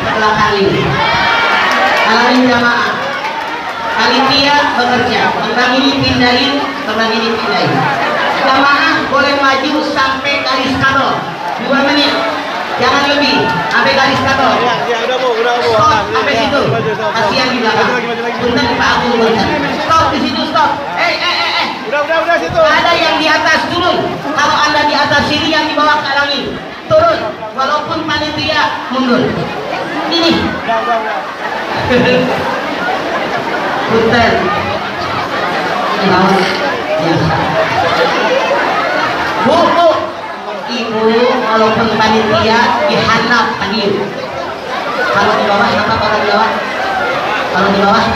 setelah kali jamaah panitia bekerja tentang ini pindahin jamaah boleh maju sampai garis kador 2 menit, jangan lebih sampai garis kador. Stop sampai situ, kasihan di belakang. Punten Pak Agung, stop di situ, stop. Udah situ. Ada yang di atas turun. Kalau Anda di atas sini, yang di bawah kalangin turun. Walaupun panitia mundur. Ini. Punten. Lawan biasa. Bu, ibu walaupun panitia dihanap hadir. Kalau di bawah apa kalau di bawah? Kalau di bawah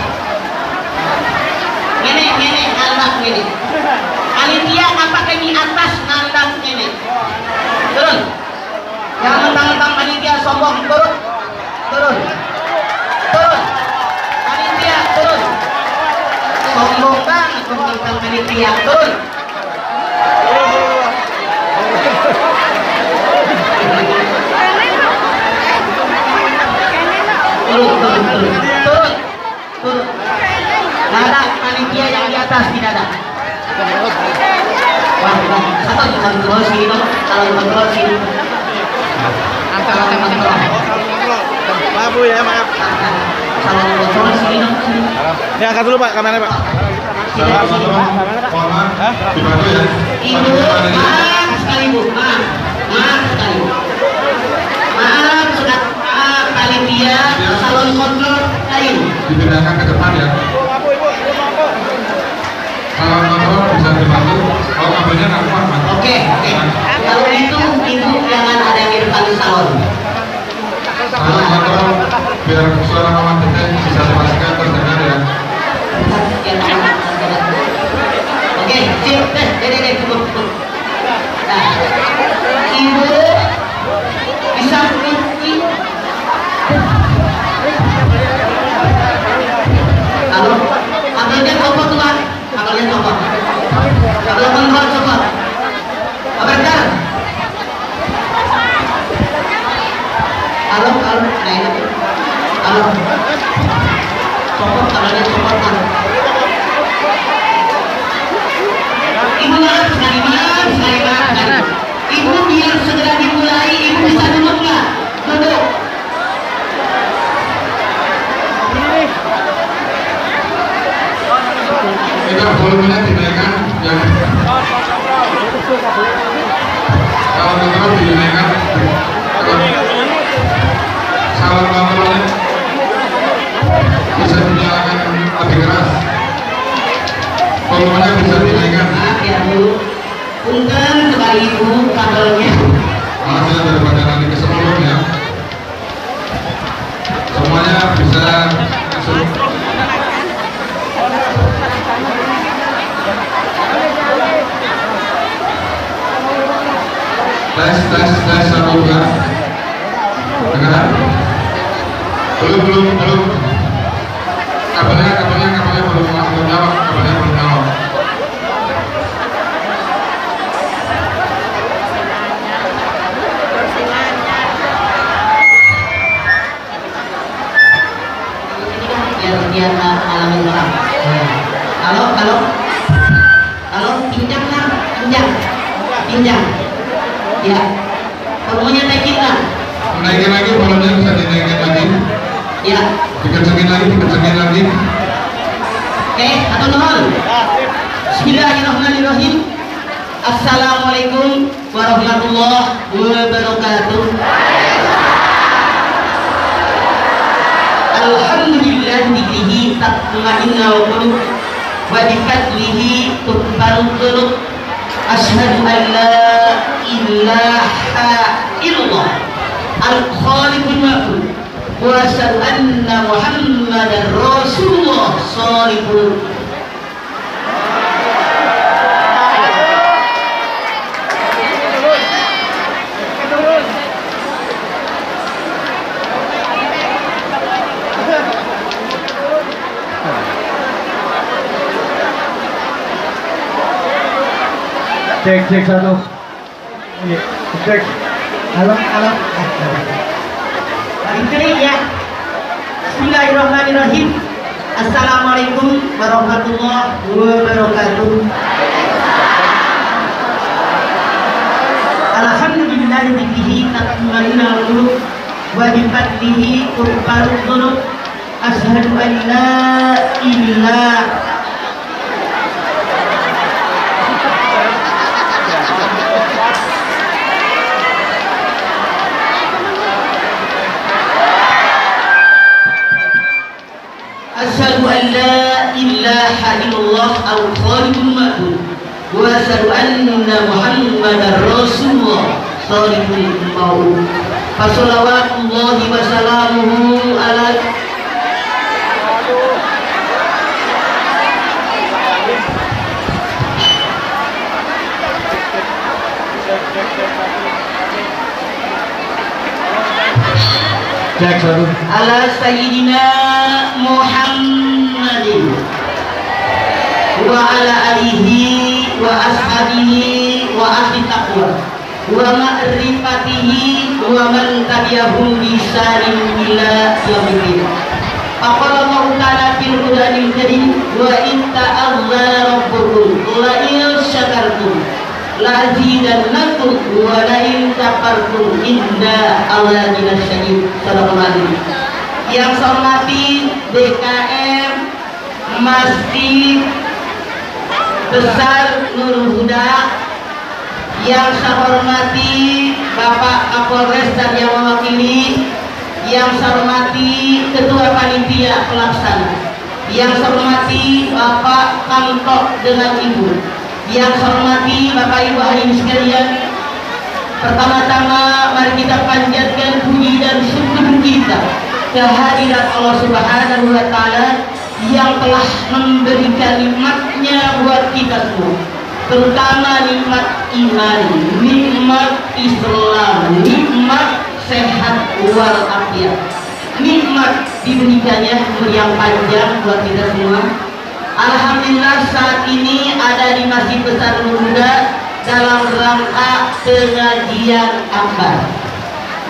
Ngene handap ngene. Panitia apa di atas handap ngene. Turun. Jangan mentang-mentang panitia sombong, turun. Panitia turun. Sombong banget mentang panitia turun. Turun. Nggak ada panitia yang di atas, tidak ada. Wah, satu kontrol sini dong, kalau kontrol sini. Maaf Bu ya, maaf. Kalau kontrol sini dong. Ini angkat dulu Pak, kameranya Pak. Ibu, maaf sekali Bu, maaf sekali. Maaf panitia salon kontrol lain. Dipindahkan ke depan ya. Kalau kontrol bisa dibantu. Kalau kabelnya nggak kuat Mas. Oke. Kalau itu ibu jangan ada di depan salon. Kalau kontrol biar suara mama teteh bisa dipastikan terdengar ya. Oke, sip, deh, cukup. Nah, ibu bisa kunci. Halo, kabelnya copot tuh Pak, kabelnya copot. Kabel kontrol copot. Kabar. Halo, nah ini. Halo. Copot kabelnya copot kan. Ibu maaf sekali. Ibu biar segera dimulai, ibu bisa duduk nggak? Duduk. Kita volumenya dinaikkan yang kalau kontrol dinaikkan. Salon kontrolnya bisa dinyalakan lebih keras. Volumenya bisa dinaikkan. Maaf ya Bu, punten kembali ibu kabelnya. Hasil daripada nanti ke sebelum ya. Semuanya bisa masuk. Tes 1 2. Dengar? Belum. Kabelnya belum masuk jawab. Kabelnya belum jawab. Biar alamin orang. Kalau pinjam. Ya. Volumenya naikin lah. Naikin lagi, volumenya bisa dinaikin lagi. Ya. Dikencengin lagi. Oke, atau nuhun. Bismillahirrahmanirrahim. Assalamualaikum warahmatullahi wabarakatuh. Alhamdulillah bihi tatma'innul qulub wa bi fadlihi tutbarul qulub. Asyhadu an la ilaha illallah al-khaliqul ma'bud wa asyhadu anna Muhammadar Rasulullah sallallahu. Cek 1. Cek. Halo. Baik ya. Bismillahirrahmanirrahim. Assalamualaikum warahmatullahi wabarakatuh. Alhamdulillahi bihi tatma'innul qulub wa bi fadlihi tughfarud dzunub. Asyhadu an la ilaha Asyhadu an la ilaha illallah al-khaliqul ma'bud wa asyhadu anna Muhammadar Rasulullah shadiqul maut. Fasholawatullahi wa salamuhu ala Cek satu. ala sayyidina Muhammadin wa ala alihi wa ashabihi wa ahli taqwa wa ma'rifatihi wa man tabi'ahum bi ihsanin ila yaumil Faqala Allah ta'ala fil Qur'anil Karim wa in ta'azzara rabbukum la in syakartum la azidannakum wa la in kafartum inna Allaha lasyadid. Yang saya hormati DKM Masjid Besar Nurul Huda, yang saya hormati Bapak Kapolres dan yang mewakili, yang saya hormati Ketua Panitia Pelaksana, yang saya hormati Bapak Kantok dengan Ibu, yang saya hormati Bapak Ibu hadirin sekalian. Pertama-tama mari kita panjatkan puji dan syukur kita kehadirat Allah Subhanahu wa Ta'ala yang telah memberikan nikmatnya buat kita semua, terutama nikmat iman, nikmat Islam, nikmat sehat walafiat, nikmat diberikannya umur yang panjang buat kita semua. Alhamdulillah saat ini ada di Masjid Besar Nurul Huda dalam rangka pengajian akbar.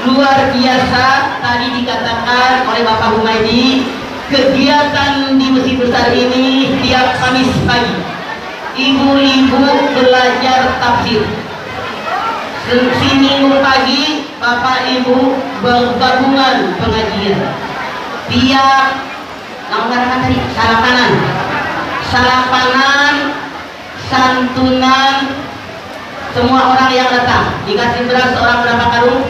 Luar biasa tadi dikatakan oleh Bapak Humaydi, kegiatan di Masjid Besar ini tiap Kamis pagi ibu-ibu belajar tafsir. Minggu pagi Bapak Ibu bergabungan pengajian. Tiap tadi salapanan, santunan, semua orang yang datang dikasih beras seorang berapa karung?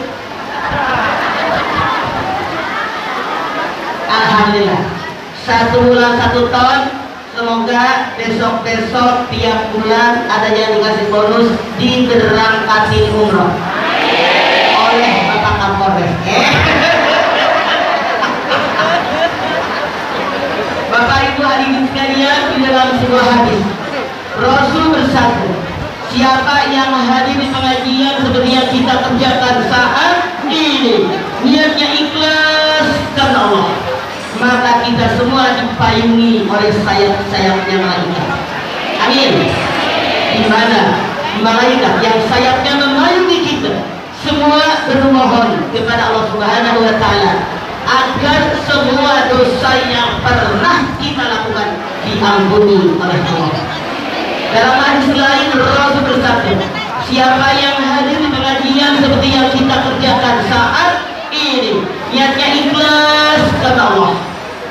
Alhamdulillah 1 bulan 1 ton. Semoga besok-besok tiap bulan ada yang dikasih bonus diberangkatin umroh oleh Bapak Kapolres. Bapak Ibu hadirin sekalian, di dalam sebuah hadis Rasul bersabda, siapa yang hadir di pengajian seperti yang kita kerjakan saat ini, niatnya ikhlas karena Allah, maka kita semua dipayungi oleh sayap-sayapnya malaikat. Amin. Di mana malaikat yang sayapnya memayungi kita semua bermohon kepada Allah Subhanahu wa Ta'ala agar semua dosa yang pernah kita lakukan diampuni oleh Allah. Dalam hadis lain Rasul bersabda, siapa yang hadir di pengajian seperti yang kita kerjakan saat ini, niatnya ikhlas karena Allah,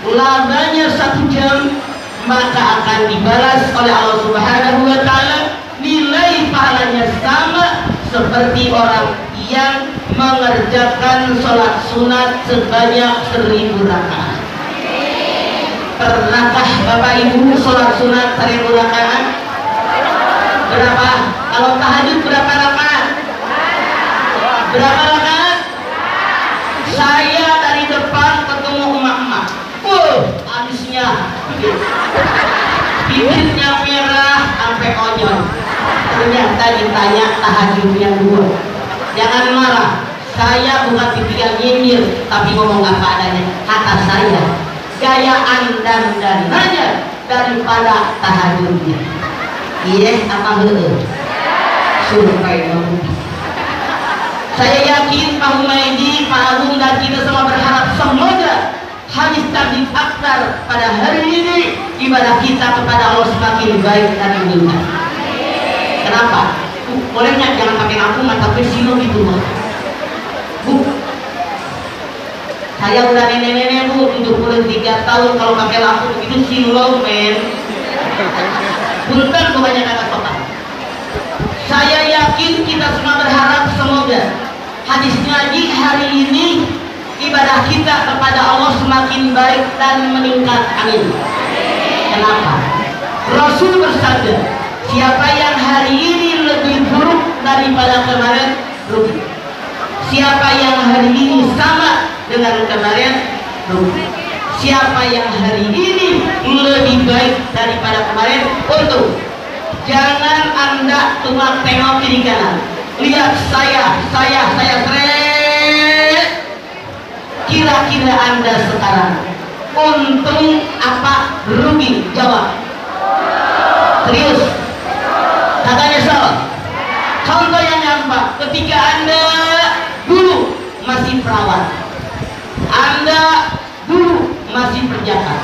lamanya 1 jam, maka akan dibalas oleh Allah Subhanahu wa Ta'ala nilai pahalanya sama seperti orang yang mengerjakan sholat sunat sebanyak 1000 rakaat. Pernahkah Bapak Ibu sholat sunat 1000 rakaat? Berapa? Kalau tahajud berapa rakaat? Berapa rakaat? Saya dari depan ketemu emak-emak, amisnya bibirnya merah sampai onyol. Ternyata ditanya tahajudnya 2. Jangan marah, saya bukan tipikal nyinyir, tapi ngomong apa adanya. Kata saya, gayaan dan dananya daripada tahajudnya. Iya apa heueuh? Survei membuktikan. Saya yakin Pak Humaydi, Pak Agung dan kita semua berharap agar pada hari ini ibadah kita kepada Allah semakin baik dan meningkat. Kenapa? Bolehnya jangan pakai lampu tapi silo gitu Bu. Saya udah nenek-nenek Bu, 73 tahun kalau pakai lampu begitu silo men. Punten kebanyakan kota. Saya yakin kita semua berharap semoga hadis ngaji hari ini ibadah kita kepada Allah semakin baik dan meningkat. Amin. Kenapa? Rasul bersabda, siapa yang hari ini lebih buruk daripada kemarin rugi. Siapa yang hari ini sama dengan kemarin rugi. Siapa yang hari ini lebih baik daripada kemarin untung. Jangan Anda cuma tengok kiri kanan. Lihat saya seret. Kira-kira Anda sekarang untung apa rugi? Jawab. Serius? Katanya salah. Contoh yang gampang, ketika Anda dulu masih perawat, Anda dulu masih berjabat,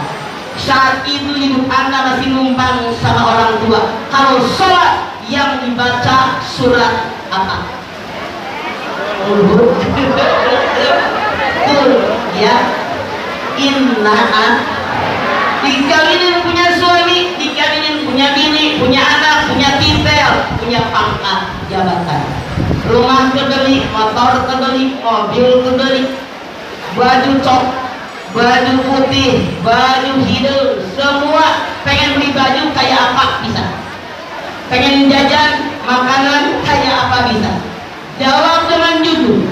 saat itu hidup Anda masih numpang sama orang tua. Kalau sholat yang dibaca surat apa? Betul ya. Inna dikawinin punya suami, dikawinin punya bini, punya anak, punya titel, punya pangkat jabatan, rumah kebeli, motor kebeli, mobil kebeli, baju cok, baju putih, baju hidung, semua pengen beli baju kayak apa bisa, pengen jajan makanan kayak apa bisa. Jawab dengan jujur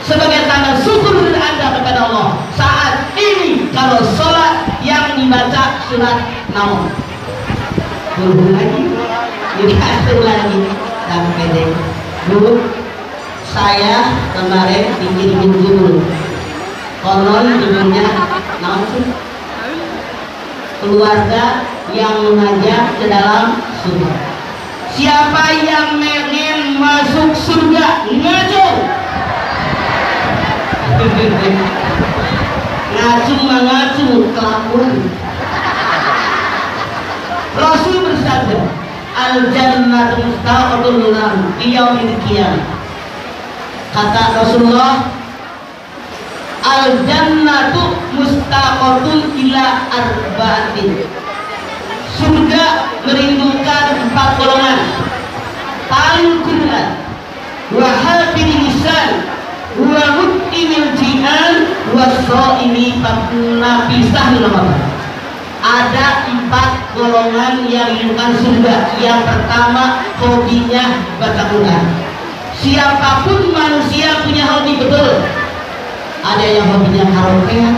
sebagai tanda syukur Anda kepada Allah. Saat ini kalau sholat yang dibaca surat naon? Dulu lagi, dikasih lagi sampai deh. Dulu saya kemarin dikirimin judul, konon judulnya naon sih? Keluarga yang mengajak ke dalam surga. Siapa yang ingin masuk surga ngaco? Ngacu kelakuan. Rasul bersabda, al-jannatu mustaqatun di yaumil qiyamah. Kata Rasulullah, al-jannatu mustaqatun ila arba'atin. Surga merindukan 4 golongan. Talquran wa hafidh lisan wa mut'imil jihan wa shaimi napisah Ramadan. Ada 4 golongan yang merindukan surga. Yang pertama, hobinya baca Quran. Siapapun manusia punya hobi, betul. Ada yang hobinya karaokean,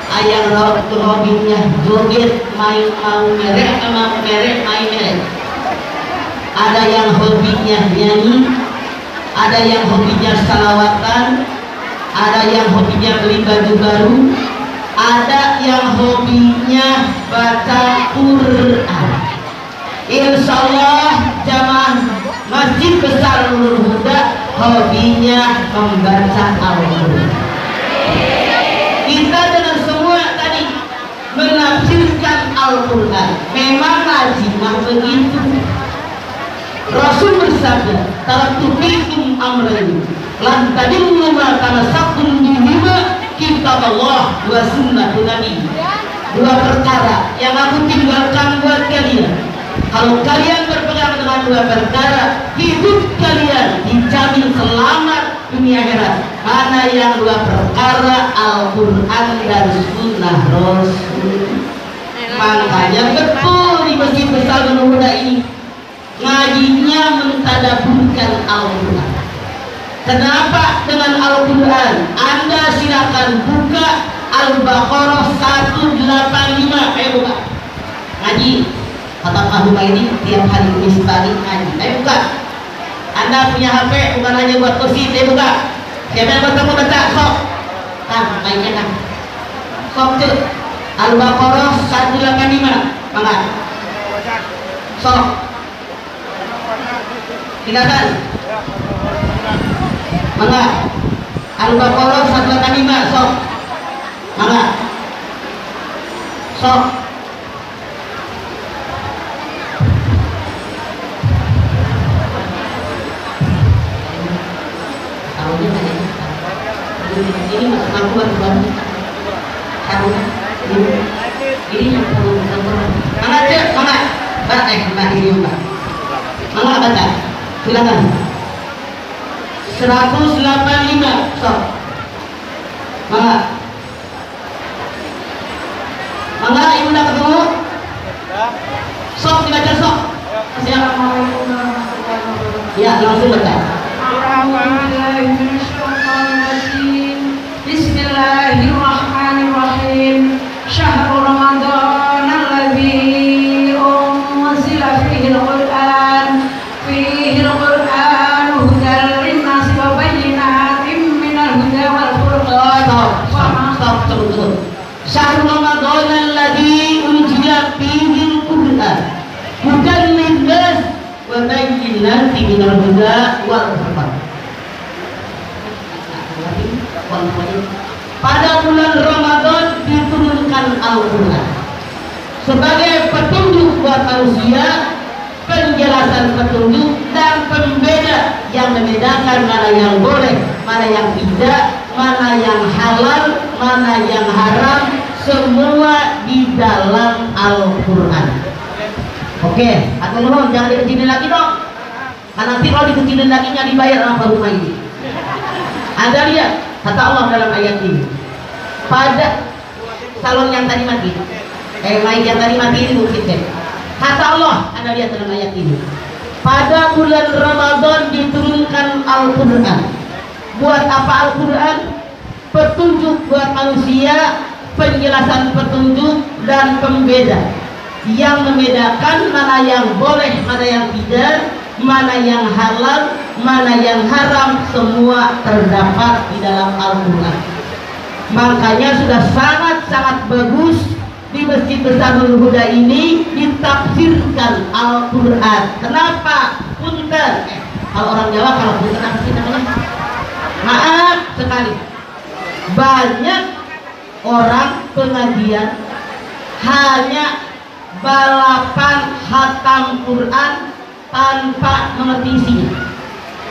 ada yang hobinya joget, main merek main merek. Ada yang hobinya nyanyi, ada yang hobinya salawatan, ada yang hobinya beli baju baru, ada yang hobinya baca Quran. Insya Allah jamaah Masjid Besar Nurul Huda hobinya membaca Al-Quran. Kita dengan semua tadi menafsirkan Al-Quran. Memang lazimah begitu. Rasul bersabda, taraktu fikum amrayn lan tadillu ma tamassaktum bihima kitabullah wa sunnatun nabi. 2 perkara yang aku tinggalkan buat kalian. Kalau kalian berpegang dengan 2 perkara, hidup kalian dijamin selamat dunia akhirat. Mana yang 2 perkara? Al-Quran dan sunnah Rasul. Makanya betul di Masjid Besar Nurul Huda ini ngajinya mentadaburkan Al-Quran. Kenapa dengan Al-Quran? Anda silakan buka Al-Baqarah 185. Ayo buka ngaji. Kata Pak ini tiap hari Kamis pagi ngaji. Ayo buka. Anda punya HP bukan hanya buat kursi. Ayo buka. Siapa yang bertemu baca? Sok. Kang, mainnya Kang. Sok tuh. Al-Baqarah 185. Mangga. Sok. Silakan. Mangga. Al-Baqarah 185. Sok. Mangga. Sok. Ini masuk Al-Quran baru. Ini yang perlu Al-Quran. Mana cek, mana? Mbak ini Mbak. Mana baca? Silakan. 185. Sok. Mana? Mana ibu udah ketemu? Sok dibaca sok. Siapa? Ya langsung baca. Bismillahirrahmanirrahim. Syahrul Ramadan alladzi unzila fihi al-Qur'an hudan lin-nasi wa bayyinatin minal huda wal furqan. Stop. Syahrul Ramadan alladzi unzila fihi al-Qur'an hudan lin-nasi wa bayyinatin minal huda wal furqan. Pada bulan Ramadan diturunkan Al-Quran sebagai petunjuk buat manusia, penjelasan petunjuk dan pembeda yang membedakan mana yang boleh, mana yang tidak, mana yang halal, mana yang haram, semua di dalam Al-Quran. Oke, atau nuhun jangan dikecilin lagi dong. Karena nanti kalau dikecilin lagi nggak dibayar apa rumah ini. Anda lihat kata Allah dalam ayat ini, pada salon yang tadi mati, mic yang tadi mati ini mungkin deh. Kata Allah, Anda lihat dalam ayat ini, pada bulan Ramadan diturunkan Al-Quran. Buat apa Al-Quran? Petunjuk buat manusia, penjelasan petunjuk dan pembeda yang membedakan mana yang boleh, mana yang tidak, mana yang halal, mana yang haram, semua terdapat di dalam Al-Quran. Makanya sudah sangat-sangat bagus di Masjid Besar Nurul Huda ini ditafsirkan Al-Quran. Kenapa? Punten. Kalau orang Jawa kalau punten apa sih namanya? Maaf sekali. Banyak orang pengajian hanya balapan khatam Quran tanpa mengerti isinya.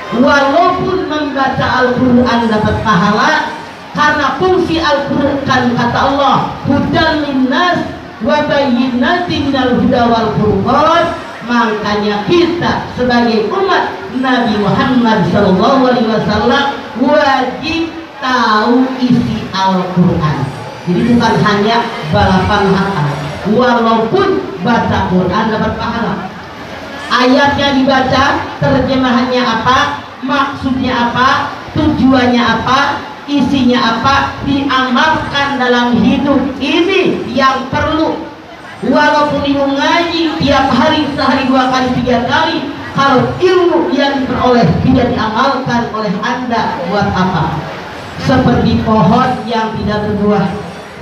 Walaupun membaca Al-Quran dapat pahala, karena fungsi Al-Quran kata Allah hudan linnas wa bayyinatin minal huda wal furqan. Makanya kita sebagai umat Nabi Muhammad SAW wajib tahu isi Al-Quran. Jadi bukan hanya balapan hafal, walaupun baca Quran dapat pahala. Ayatnya dibaca, terjemahannya apa, maksudnya apa, tujuannya apa, isinya apa, diamalkan dalam hidup ini yang perlu. Walaupun ilmu ngaji tiap hari, sehari 2 kali 3 kali, kalau ilmu yang diperoleh tidak diamalkan oleh Anda, buat apa? Seperti pohon yang tidak berbuah,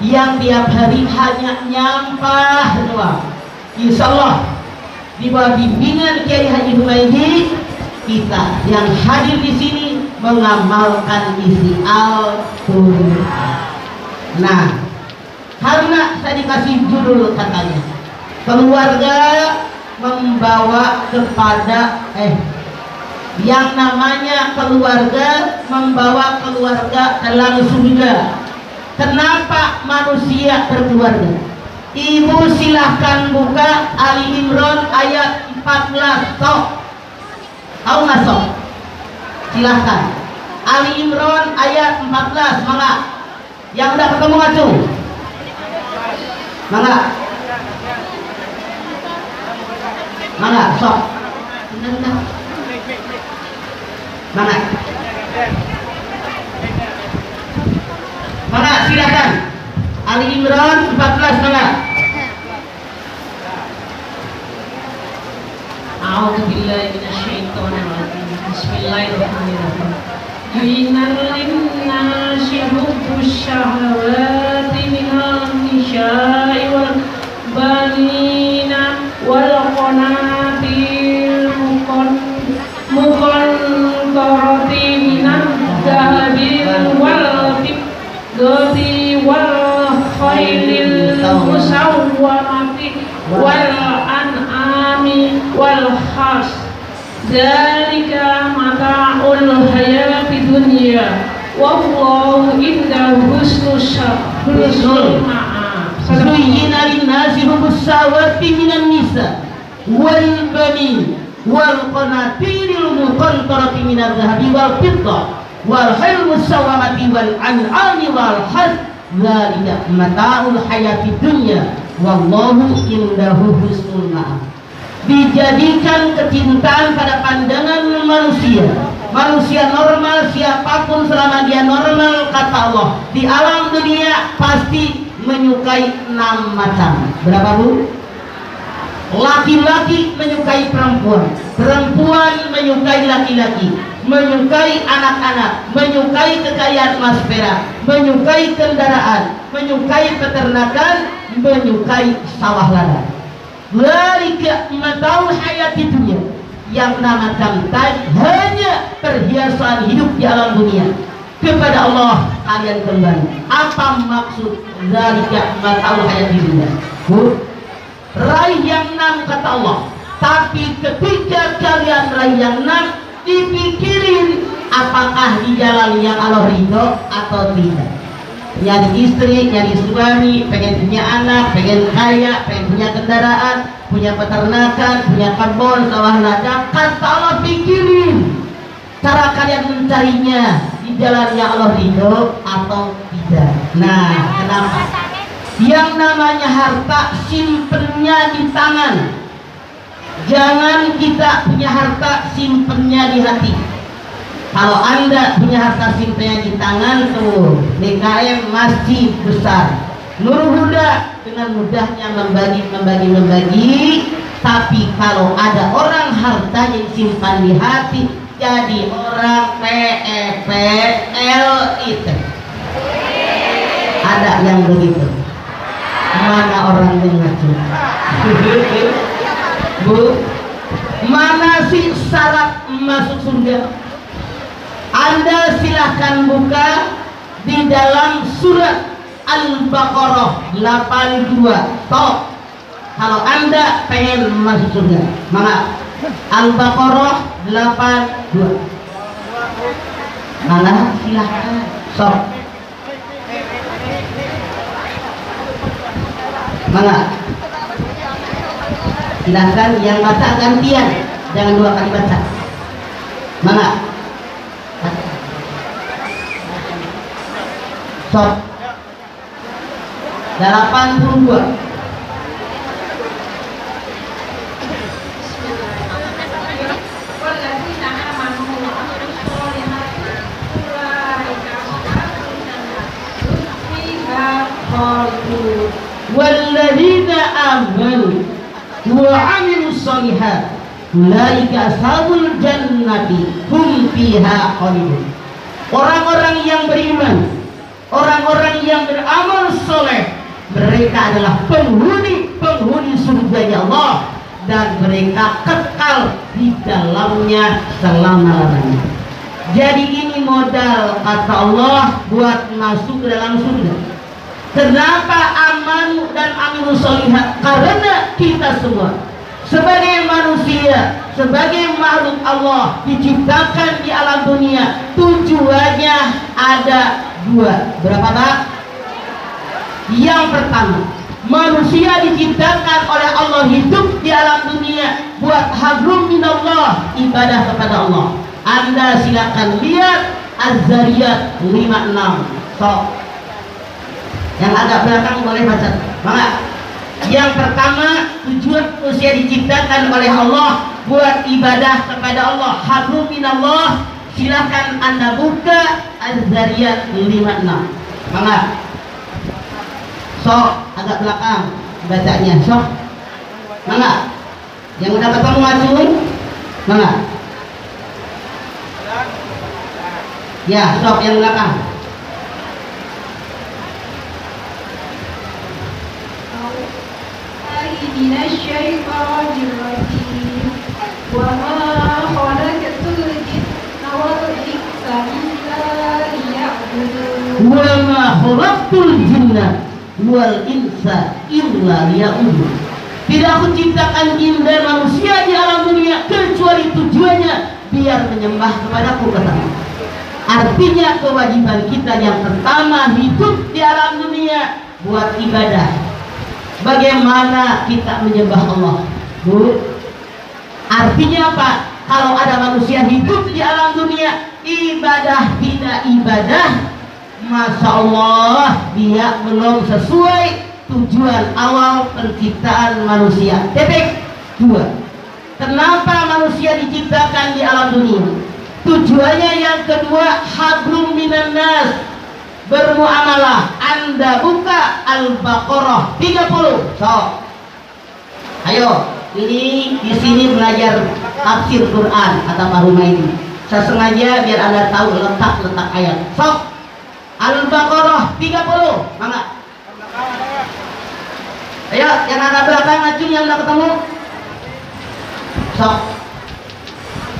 yang tiap hari hanya nyampah doang. Insya Allah di bawah bimbingan Kiai Haji Humaydi, kita yang hadir di sini mengamalkan isi Al-Quran. Nah, karena saya dikasih judul katanya, keluarga membawa kepada yang namanya keluarga membawa keluarga dalam surga. Kenapa manusia berkeluarga? Ibu silahkan buka Ali Imran ayat 14. Sok. Tahu nggak sok? Silahkan. Ali Imran ayat 14. Mangga. Yang udah ketemu ngacu. Mangga. Mangga. Sok. Mangga. Mangga silahkan. Ali Imran 14 mangga. A'udzu billahi minasyaitonir rajim. Bismillahirrahmanirrahim. Yu'inal linnasi hubbus syahawati minal nisya'i wal banina wal qanatil muqantarati minad dhahabi wal fiddati wal khailil musawwamati wal an'ami wal khas. Dzalika mata'ul hayati dunya wallahu indahu husnul ma'ab. Zuyyina linnasi hubbus shahawati minan nisa wal banin wal qanatiril muqantarati minadh dhahabi wal fiddah wal khayl musawwamati wal an'ami wal harth. Dzalika mata'ul hayati dunya wallahu indahu husnul ma'ab. Dijadikan kecintaan pada pandangan manusia normal, siapapun selama dia normal, kata Allah di alam dunia pasti menyukai 6 macam. Berapa bu? Laki-laki menyukai perempuan, perempuan menyukai laki-laki, menyukai anak-anak, menyukai kekayaan emas perak, menyukai kendaraan, menyukai peternakan, menyukai sawah ladang. Dzalika mata'ul hayati dunya. Yang namakan tadi hanya perhiasan hidup di alam dunia. Kepada Allah kalian kembali. Apa maksud dzalika mata'ul hayati dunya? Bu, raih yang 6 kata Allah. Tapi ketika kalian raih yang 6, dipikirin apakah di jalan yang Allah ridho atau tidak. Nyari istri, nyari suami, pengen punya anak, pengen kaya, pengen punya kendaraan, punya peternakan, punya kebun, sawah ladang. Kata Allah pikirin cara kalian mencarinya di jalan yang Allah ridho atau tidak. Nah, kenapa? Yang namanya harta simpennya di tangan. Jangan kita punya harta simpennya di hati. Kalau Anda punya harta simpennya di tangan, tuh DKM masjid besar, Nurul Huda dengan mudahnya membagi. Tapi kalau ada orang hartanya disimpan di hati, jadi orang PEPLIT. Ada yang begitu. Mana orang dengar? Bu, mana sih syarat masuk surga? Anda silahkan buka di dalam surat Al-Baqarah 82. Toh, kalau Anda pengen masuk surga, maka Al-Baqarah 82. Mana silahkan. Sok. Mana? Silahkan yang baca gantian, jangan 2 kali baca. Mana? Sok 82. Walladzina amanu wa 'amilus shalihat ulaika ashabul jannati hum fiha khalidun. Orang-orang yang beriman, orang-orang yang beramal soleh, mereka adalah penghuni surganya Allah dan mereka kekal di dalamnya selama-lamanya. Jadi ini modal kata Allah buat masuk ke dalam surga. Kenapa aman dan amilus sholihat? Karena kita semua sebagai manusia, sebagai makhluk Allah diciptakan di alam dunia, tujuannya ada 2. Berapa Pak? Yang pertama, manusia diciptakan oleh Allah hidup di alam dunia buat hablum minallah, ibadah kepada Allah. Anda silakan lihat Az-Zariyat 56. So, yang agak belakang boleh baca. Maka yang pertama, tujuan manusia diciptakan oleh Allah buat ibadah kepada Allah, hablum minallah. Silakan Anda buka Az-Zariyat 56. Maka sok agak belakang bacanya, sok. Maka yang udah ketemu acung. Maka ya, sok yang belakang. Minasyaitonirrajim. Wa ma khalaqatul jinna wal insa illa liya'budun. Wa ma khalaqtul jinna wal insa illa liya'budun. Tidak aku ciptakan jin dan manusia di alam dunia kecuali tujuannya biar menyembah kepadaku, kata Allah. Artinya kewajiban kita yang pertama hidup di alam dunia buat ibadah. Bagaimana kita menyembah Allah, Bu? Artinya apa? Kalau ada manusia hidup di alam dunia ibadah tidak ibadah, Masya Allah dia belum sesuai tujuan awal penciptaan manusia. Titik. 2. Kenapa manusia diciptakan di alam dunia? Tujuannya yang kedua, hablum minan nas, bermuamalah. Anda buka Al-Baqarah 30. So, ayo, ini di sini belajar tafsir Quran kata Pak Humaydi. Saya sengaja biar Anda tahu letak ayat. So, Al-Baqarah 30. Mangga. Ayo, yang agak belakang ngacung yang udah ketemu. Sok.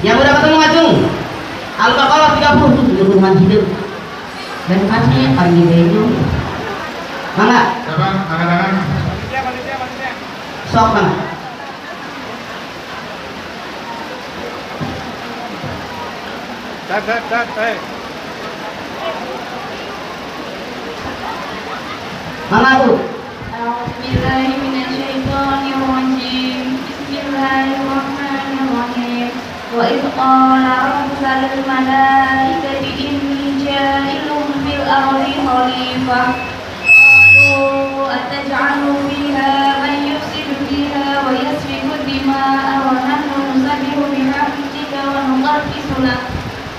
Yang udah ketemu ngacung. Al-Baqarah 30 tuh rumah hidup. Dan pasti pagi itu. Mangga. Siapa? Angkat-angkat. Sok mangga. Dat, hey. Mangga Bu. Bismillahirrahmanirrahim. Bismillahirrahmanirrahim. Wa idh qala rabbuka lil malaikati inni ja'ilun fil ardi khalifah. Qalu ataj'alu fiha man yufsidu fiha wa yasfiku dima'a wa nahnu nusabbihu bihamdika wa nuqaddisu lak.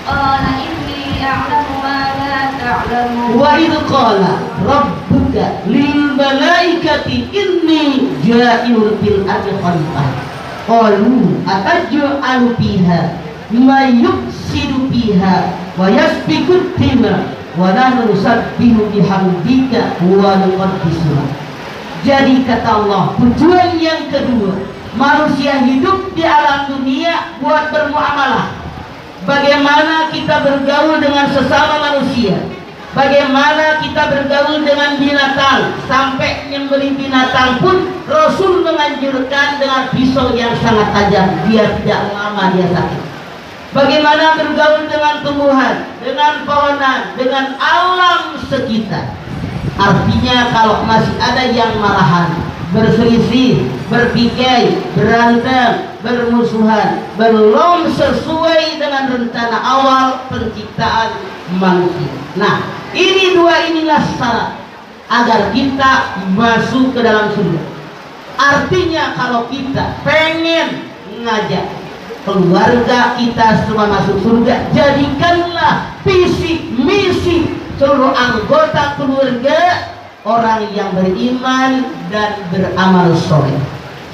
Qala inni a'lamu ma la ta'lamun. Wa idh qala rabbuka lil malaikati inni ja'ilun fil ardi khalifah. Qalu ataj'alu fiha ma yufsidu fiha wa yasfiku dima wa nahnu nusabbihu bihamdika wa nuqaddisu lak. Jadi kata Allah, tujuan yang kedua manusia hidup di alam dunia buat bermuamalah. Bagaimana kita bergaul dengan sesama manusia, bagaimana kita bergaul dengan binatang, sampai menyembelih binatang pun Rasul menganjurkan dengan pisau yang sangat tajam biar tidak lama dia sakit. Bagaimana bergaul dengan tumbuhan, dengan pepohonan, dengan alam sekitar. Artinya kalau masih ada yang marahan, berselisih, bertikai, berantem, bermusuhan, belum sesuai dengan rencana awal penciptaan manusia. Nah, inilah syarat agar kita masuk ke dalam surga. Artinya kalau kita pengen ngajak keluarga kita semua masuk surga, jadikanlah visi misi seluruh anggota keluarga orang yang beriman dan beramal soleh.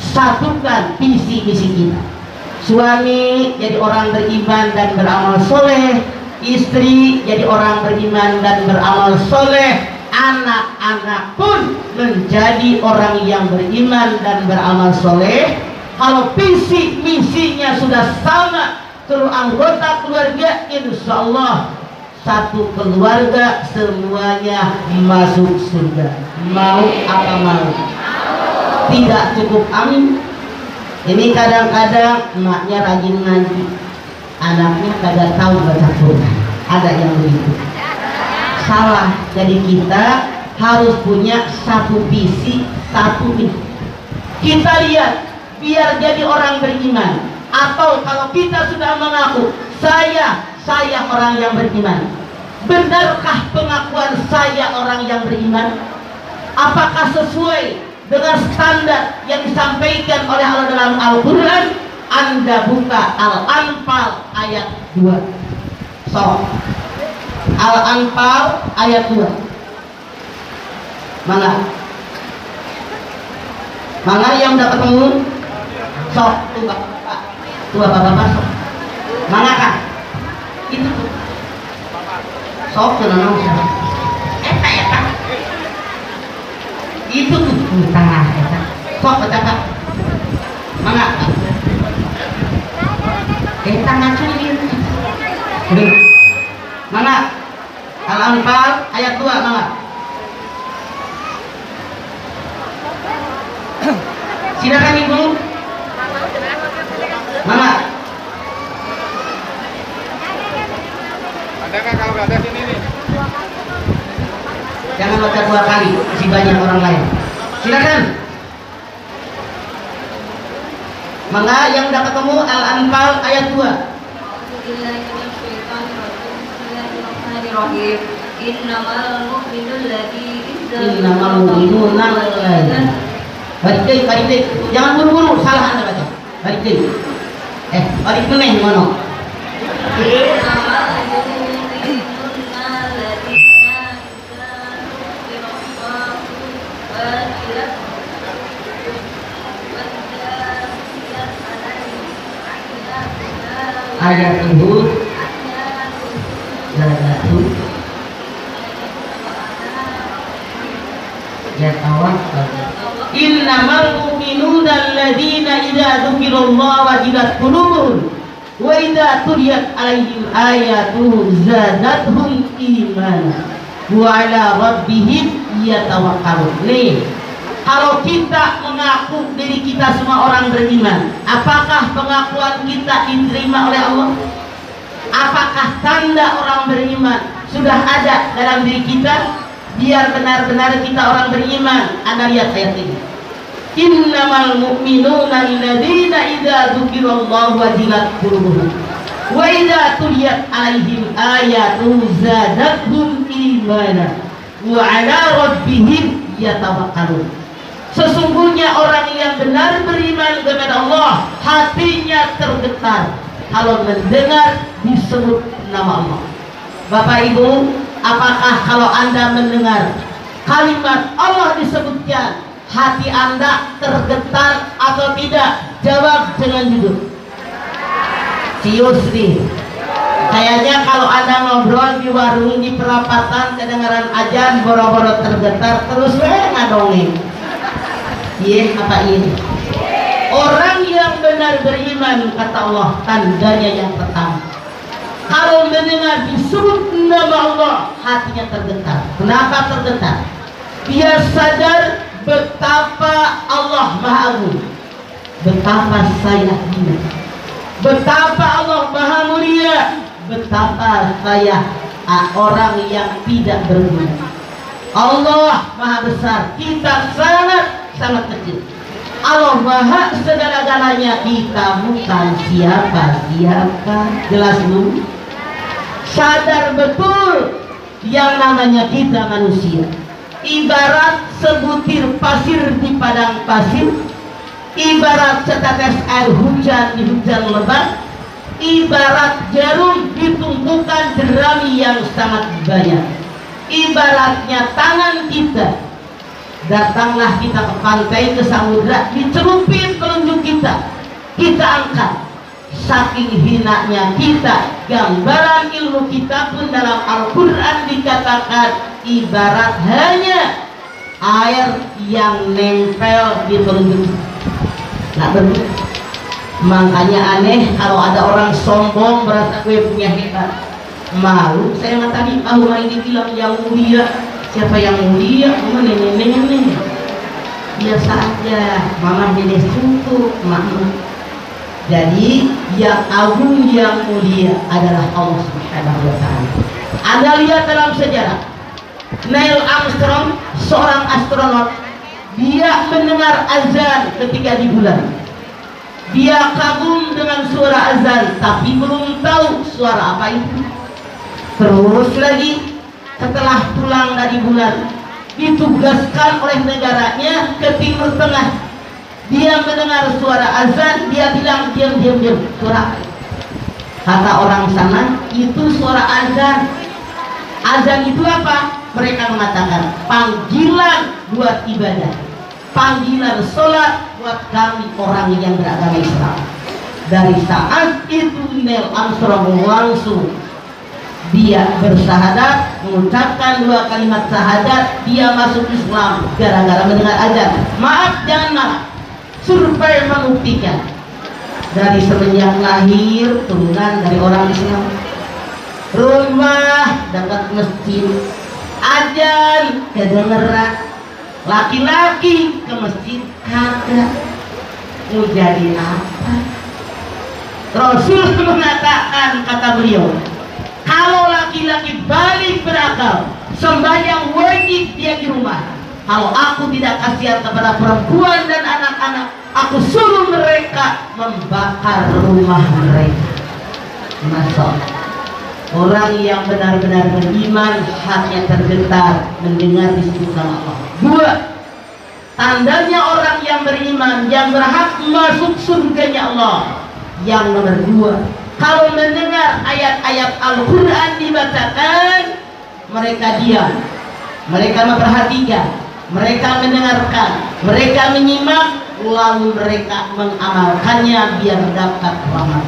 Satukan visi misi kita. Suami jadi orang beriman dan beramal soleh, istri jadi orang beriman dan beramal soleh, anak-anak pun menjadi orang yang beriman dan beramal soleh. Kalau visi misinya sudah sama seluruh anggota keluarga, insya Allah satu keluarga semuanya masuk surga. Mau apa mau? Tidak cukup amin. Ini kadang-kadang emaknya rajin ngaji, anaknya kagak tahu baca Quran. Ada yang begitu. Salah. Jadi kita harus punya satu visi, satu misi. Kita lihat biar jadi orang beriman. Atau kalau kita sudah mengaku saya orang yang beriman, benarkah pengakuan saya orang yang beriman? Apakah sesuai dengan standar yang disampaikan oleh Allah dalam Al-Quran? Anda buka Al-Anfal ayat 2. So, Al-Anfal ayat 2. Mana yang udah ketemu? Sok, tuh bapak-bapak sok. Mana kah? Itu tuh. Sok kenal sok. Eta. Itu tuh di tengah eta. Sok baca Pak. Mana? Eta ngacungin. Mana? Al-Anfal ayat 2 mana? Silakan Ibu. Mama. Ada kan kalau nggak ada sini nih. Jangan baca 2 kali, masih banyak orang lain. Silakan. Mangga yang udah ketemu Al-Anfal ayat 2. Innamal mu'minuna balik deh. Jangan buru-buru, salah Anda baca. Balik deh. Balik meneh ngono. Ayat itu innamal mu'minuna alladzina idza dzukirallahu wajilat qulubuhum wa idza tuliyat 'alaihim ayatuhu zadatuhum imana wa 'ala rabbihim yatawakkalun. Nih, kalau kita mengaku diri kita semua orang beriman, apakah pengakuan kita diterima oleh Allah? Apakah tanda orang beriman sudah ada dalam diri kita? Biar benar-benar kita orang beriman. Anda lihat ayat ini. Innamal mu'minuna alladzina idza dzukirallahu wajilat qulubuhum wa idza tuliyat 'alaihim ayatuhu zadatuhum imana wa 'ala rabbihim yatawakkalun. Sesungguhnya orang yang benar beriman kepada Allah, hatinya tergetar kalau mendengar disebut nama Allah. Bapak Ibu, apakah kalau Anda mendengar kalimat Allah disebutkan, hati Anda tergetar atau tidak? Jawab dengan jujur. Cius nih. Kayaknya kalau Anda ngobrol di warung di perapatan kedengaran ajan boro-boro tergetar terus ngadongeng. Iya apa ini? Orang yang benar beriman kata Allah tandanya yang pertama, kalau mendengar disebut nama Allah hatinya tergetar. Kenapa tergetar? Dia sadar betapa Allah Maha Agung, betapa saya hina, betapa Allah Maha Mulia, betapa saya orang yang tidak berguna. Allah Maha Besar, kita sangat kecil. Allah Maha segala-galanya, kita bukan siapa-siapa. Jelas belum? Sadar betul yang namanya kita manusia ibarat sebutir pasir di padang pasir, ibarat setetes air hujan di hujan lebat, ibarat jarum ditumpukan jerami yang sangat banyak, ibaratnya tangan kita. Datanglah kita ke pantai, ke samudra, dicelupin telunjuk kita, kita angkat. Saking hinanya kita, gambaran ilmu kita pun dalam Al-Quran dikatakan ibarat hanya air yang nempel di telunjuk. Nah betul. Makanya aneh kalau ada orang sombong merasa gue punya hebat. Malu saya mah tadi Allah ini bilang yang mulia. Siapa yang mulia? Nenek. Biasa aja, mama dede suntuk, mama. Jadi yang agung yang mulia adalah Allah Subhanahu wa ta'ala. Anda lihat dalam sejarah Neil Armstrong, seorang astronot, dia mendengar azan ketika di bulan. Dia kagum dengan suara azan, tapi belum tahu suara apa itu. Terus lagi setelah pulang dari bulan, ditugaskan oleh negaranya ke Timur Tengah. Dia mendengar suara azan, dia bilang diam. Suara kata orang sana itu suara azan. Azan itu apa? Mereka mengatakan panggilan buat ibadah, panggilan sholat buat kami orang yang beragama Islam. Dari saat itu Neil Armstrong langsung dia bersahadat, mengucapkan 2 kalimat syahadat, dia masuk Islam gara-gara mendengar azan. Maaf, jangan marah. Survei membuktikan dari semenjak lahir turunan dari orang Islam, rumah dekat masjid, azan kedengeran, laki-laki ke masjid kagak. mau jadi apa? Rasul mengatakan, kata beliau, kalau laki-laki balik berakal, sembahyang wajib dia di rumah. Kalau aku tidak kasihan kepada perempuan dan anak-anak, aku suruh mereka membakar rumah mereka. Masya orang yang benar-benar beriman hatinya tergetar mendengar disebut nama Allah. Dua, tandanya orang yang beriman yang berhak masuk surganya Allah. Yang nomor dua, kalau mendengar ayat-ayat Al-Quran dibacakan, mereka diam, mereka memperhatikan, mereka mendengarkan, mereka menyimak, lalu mereka mengamalkannya biar dapat rahmat.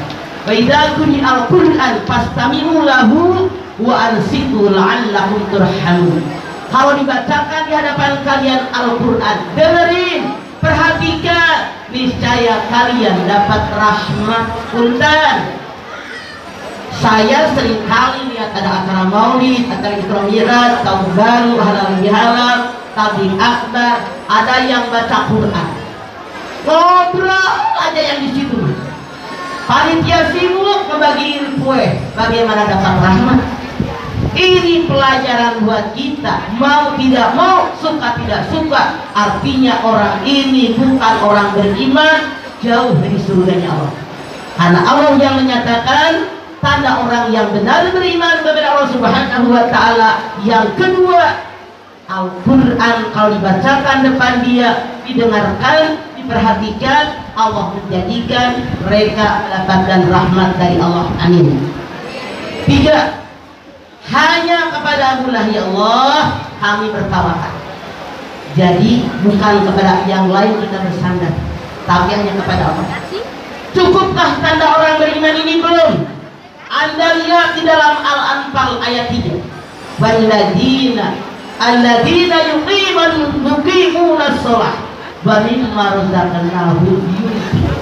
Wa idza quri'al Qur'an fastami'u lahu wa ansitu la'allakum turhamun. Kalau dibacakan di hadapan kalian Al-Quran, dengerin, perhatikan, niscaya kalian dapat rahmat. Punten, saya seringkali lihat ada acara maulid, acara Isra Mi'raj, tahun baru, halal bihalal, tabligh akbar, ada yang baca Quran, ngobrol aja yang di situ. Panitia sibuk membagiin kue, bagaimana dapat rahmat? Ini pelajaran buat kita, mau tidak mau, suka tidak suka. Artinya orang ini bukan orang beriman, jauh dari surganya Allah. Karena Allah yang menyatakan tanda orang yang benar beriman kepada Allah Subhanahu wa Ta'ala. Yang kedua, Al-Quran kalau dibacakan depan dia, didengarkan, diperhatikan, Allah menjadikan mereka mendapatkan rahmat dari Allah. Amin. Tiga, hanya kepadamu lah ya Allah kami bertawakal. Jadi bukan kepada yang lain kita bersandar, tapi hanya kepada Allah. Cukupkah tanda orang beriman ini? Belum. Anda lihat di dalam Al-Anfal ayat 3, alladzina yuqimuna shalah wa mimma razaqnahum yunfiqun.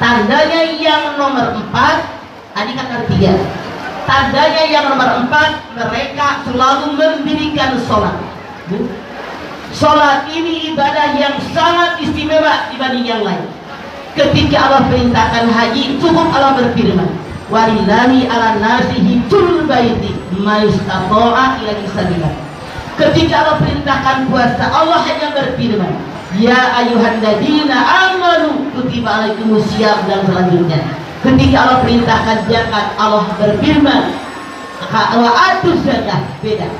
Tandanya yang nomor 4, tadi kan ada 3. Tandanya yang nomor 4, mereka selalu mendirikan sholat. Sholat ini ibadah yang sangat istimewa dibanding yang lain. Ketika Allah perintahkan haji, cukup Allah berfirman, walillahi ala nasi hijjul baiti ma yastata'a ilaihi sabila. Ketika Allah perintahkan puasa, Allah hanya berfirman, ya ayyuhalladzina amanu kutiba alaikumusiyam, dan selanjutnya. Ketika Allah perintahkan zakat, Allah berfirman wa atuz zakah, beda.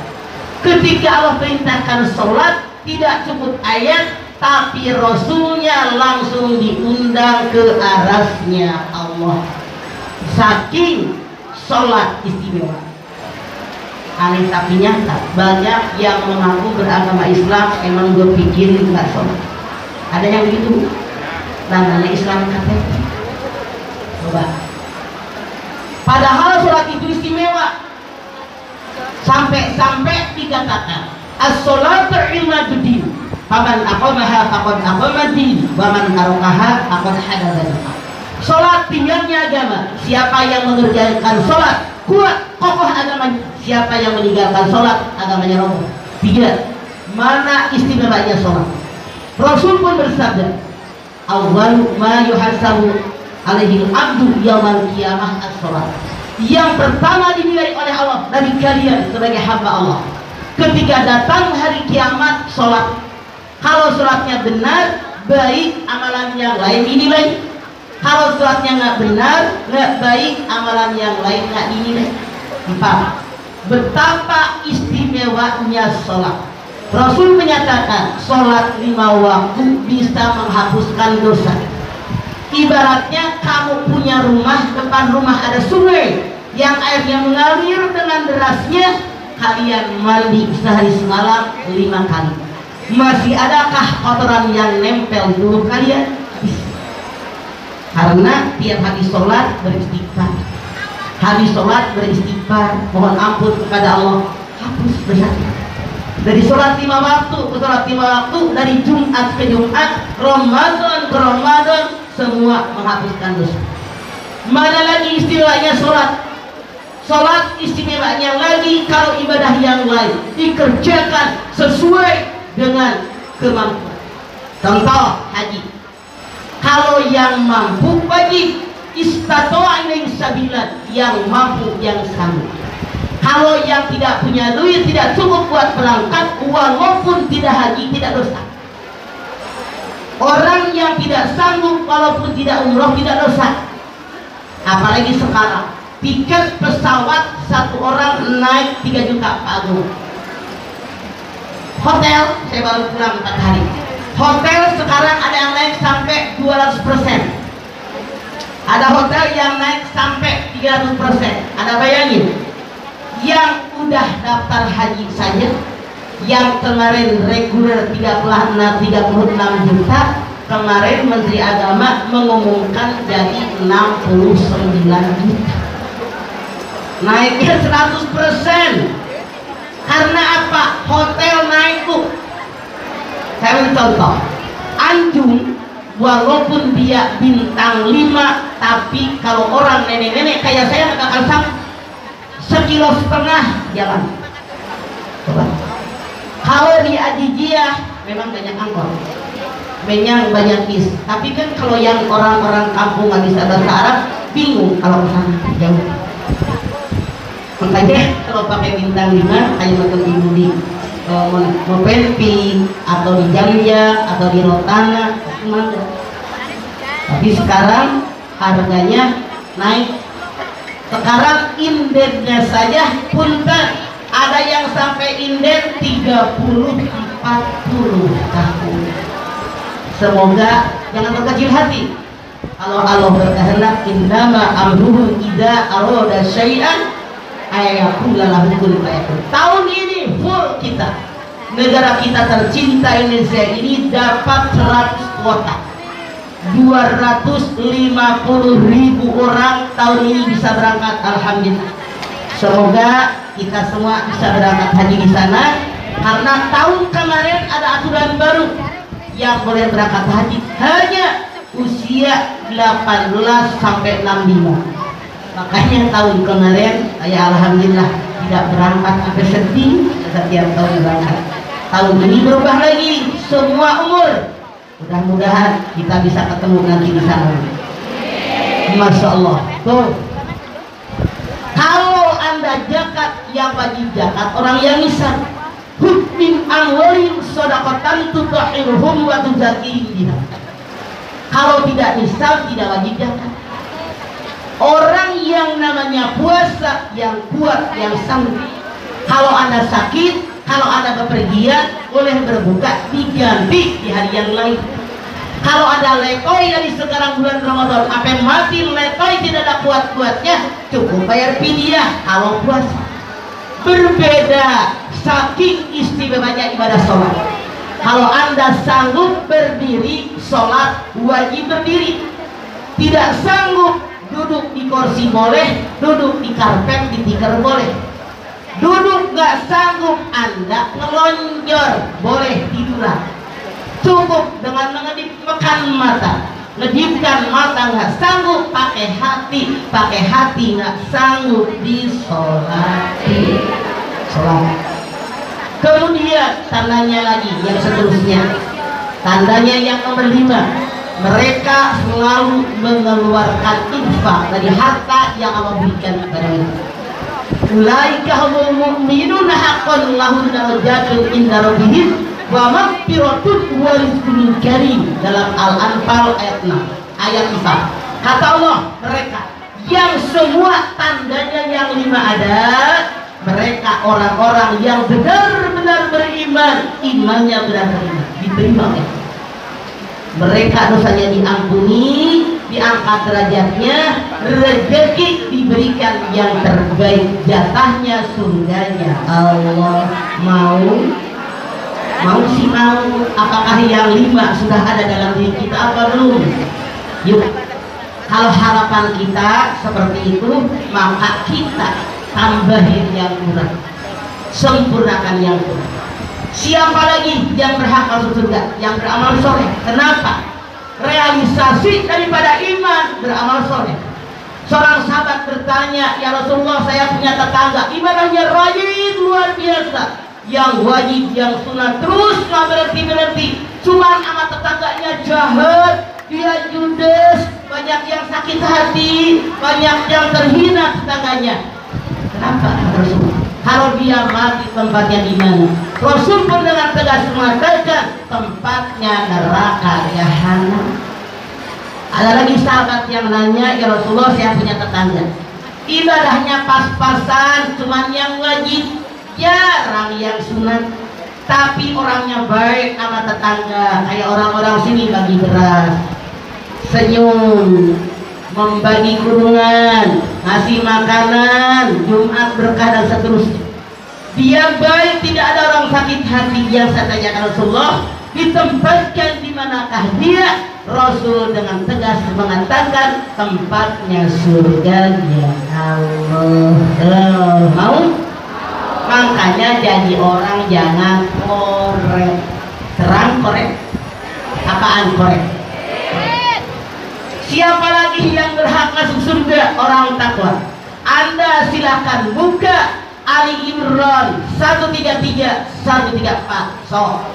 Ketika Allah perintahkan sholat, tidak cukup ayat, tapi Rasulnya langsung diundang ke arasnya Allah. Saking sholat istimewa. Aneh tapi nyata, banyak yang mengaku beragama Islam emang gue pikirin nggak sholat. Ada yang begitu, namanya Islam KTP. Coba. Padahal sholat itu istimewa. Sampai dikatakan as-sholatu imaduddin, faman aqamaha faqad aqamadin, wa man tarakaha faqad hadatha. Sholat pinggangnya agama. Siapa yang mengerjakan sholat kuat, kokoh agamanya. Siapa yang meninggalkan sholat, agamanya roboh. 3. Mana istimewanya sholat? Rasul pun bersabda, awwalu ma yuhasabu alaihi abdu yaumal qiyamah as-sholat. Yang pertama dinilai oleh Allah dari kalian sebagai hamba Allah ketika datang hari kiamat, sholat. Kalau sholatnya benar, baik, amalan yang lain dinilai. Kalau sholatnya nggak benar, nggak baik, amalan yang lain nggak dinilai. 4. Betapa istimewanya sholat. Rasul menyatakan sholat 5 waktu bisa menghapuskan dosa. Ibaratnya kamu punya rumah, depan rumah ada sungai yang airnya mengalir dengan derasnya, kalian mandi sehari semalam 5 kali. Masih adakah kotoran yang nempel di tubuh kalian? Karena tiap habis sholat beristighfar, habis sholat beristighfar, mohon ampun kepada Allah, hapus dosa. Dari sholat 5 waktu ke sholat 5 waktu, dari Jumat ke Jumat, Ramadan ke Ramadan, semua menghapuskan dosa. Mana lagi istimewanya sholat? Sholat istimewanya lagi kalau ibadah yang lain dikerjakan sesuai dengan kemampuan. Contoh haji. Kalau yang mampu wajib, istato'a ilaihi sabila, yang mampu, yang sanggup. Kalau yang tidak punya duit, tidak cukup buat berangkat, uang maupun tidak haji, tidak dosa. Orang yang tidak sanggup walaupun tidak umroh tidak dosa. Apalagi sekarang tiket pesawat satu orang naik 3 juta Pak Agung. Hotel, saya baru pulang 4 hari. Hotel sekarang ada yang naik sampai 200%. Ada hotel yang naik sampai 300%. Ada bayangin, yang udah daftar haji saja, yang kemarin reguler 36 juta, kemarin Menteri Agama mengumumkan jadi 69 juta. Naiknya 100%. Karena apa? Hotel naik tuh. Saya beri contoh. Anjung walaupun dia bintang 5, tapi kalau orang nenek-nenek kayak saya nggak akan sanggup 1,5 kilo jalan. Coba. Kalau di Adijia memang banyak angkot, banyak bis. Tapi kan kalau yang orang-orang kampung nggak bisa bahasa Arab, bingung kalau ke sana jauh. Makanya kalau pakai bintang 5 kayak macam ibu di mau Penpi atau di Janja atau di Rotana ada. Tapi sekarang harganya naik. Sekarang indennya saja punten, ada yang sampai inden 30-40 tahun. Semoga jangan berkecil hati. Kalau Allah berkehendak, innama amruhu idza arada syai'an ayakullalahu kun fayakun. Tahun ini full kita, negara kita tercinta Indonesia ini dapat 100 kuota. 250.000 orang tahun ini bisa berangkat, alhamdulillah. Semoga kita semua bisa berangkat haji di sana, karena tahun kemarin ada aturan baru yang boleh berangkat haji hanya usia 18 sampai 65. Makanya tahun kemarin saya alhamdulillah tidak berangkat, sampai sedih setiap tahun berangkat. Tahun ini berubah lagi, semua umur. Mudah-mudahan kita bisa ketemu nanti di sana. Masya Allah. Tuh. Kalau anda zakat, yang wajib zakat orang yang misal. Min amwalihim shadaqatan tutahhiruhum wa tuzakkihim biha. Kalau tidak misal, tidak wajib zakat. Orang yang namanya puasa, yang kuat, yang sanggup. Kalau anda sakit, kalau anda bepergian, boleh berbuka, diganti di hari yang lain. Kalau ada lekoi dari sekarang bulan Ramadan, apa yang mati lekoi tidak ada kuat-kuatnya, cukup bayar fidyah kalau puasa. Berbeda saking istimewanya ibadah sholat. Kalau anda sanggup berdiri sholat, wajib berdiri. Tidak sanggup, duduk di kursi boleh, duduk di karpet, di tikar boleh. Duduk nggak sanggup, anda ngelonjor, boleh tiduran. Cukup dengan mengedipkan mata, ngedipkan mata nggak sanggup, pakai hati nggak sanggup disolati. Sholat. Kemudian tandanya lagi yang seterusnya, tandanya yang nomor 5, mereka selalu mengeluarkan infak dari harta yang Allah berikan kepada mereka. Ulaika humul mu'minuna haqqan lahum darajatun inda rabbihim wa maghfiratun wa rizqun karim, dalam Al-Anfal ayat 6, ayat 4. Kata Allah, mereka yang semua tandanya yang 5 ada, mereka orang-orang yang benar-benar beriman, imannya benar-benar diterima ya. Mereka dosanya diampuni, diangkat derajatnya, rezeki diberikan yang terbaik, jatahnya surganya. Allah mau sih mau. Apakah yang 5 sudah ada dalam diri kita apa belum? Yuk, kalau harapan kita seperti itu, maka kita tambahin yang kurang, sempurnakan yang kurang. Siapa lagi yang berhak masuk surga? Yang beramal soleh. Kenapa? Realisasi daripada iman, beramal soleh. Seorang sahabat bertanya, ya Rasulullah, saya punya tetangga ibadahnya rajin luar biasa, yang wajib, yang sunat terus nggak berhenti. Cuman sama tetangganya jahat, dia yang judes, banyak yang sakit hati, banyak yang terhina tetangganya. Kenapa Rasul? Kalau dia mati tempatnya di mana? Rasul pun dengan tegas mengatakan tempatnya neraka jahanam. Ada lagi sahabat yang nanya, ya Rasulullah, saya punya tetangga, ibadahnya pas-pasan, cuman yang wajib, jarang yang sunat, tapi orangnya baik sama tetangga, kayak orang-orang sini bagi beras, senyum, membagi kurungan, ngasih makanan, Jumat berkah dan seterusnya. Dia baik, tidak ada orang sakit hati. Yang saya tanyakan Rasulullah, ditempatkan di manakah dia? Rasul dengan tegas mengatakan tempatnya surga ya Allah. Mau? Makanya jadi orang jangan korek. Terang korek? Apaan korek? Siapa lagi yang berhak masuk surga? Orang takwa. Anda silakan buka Ali Imran 133 134. So,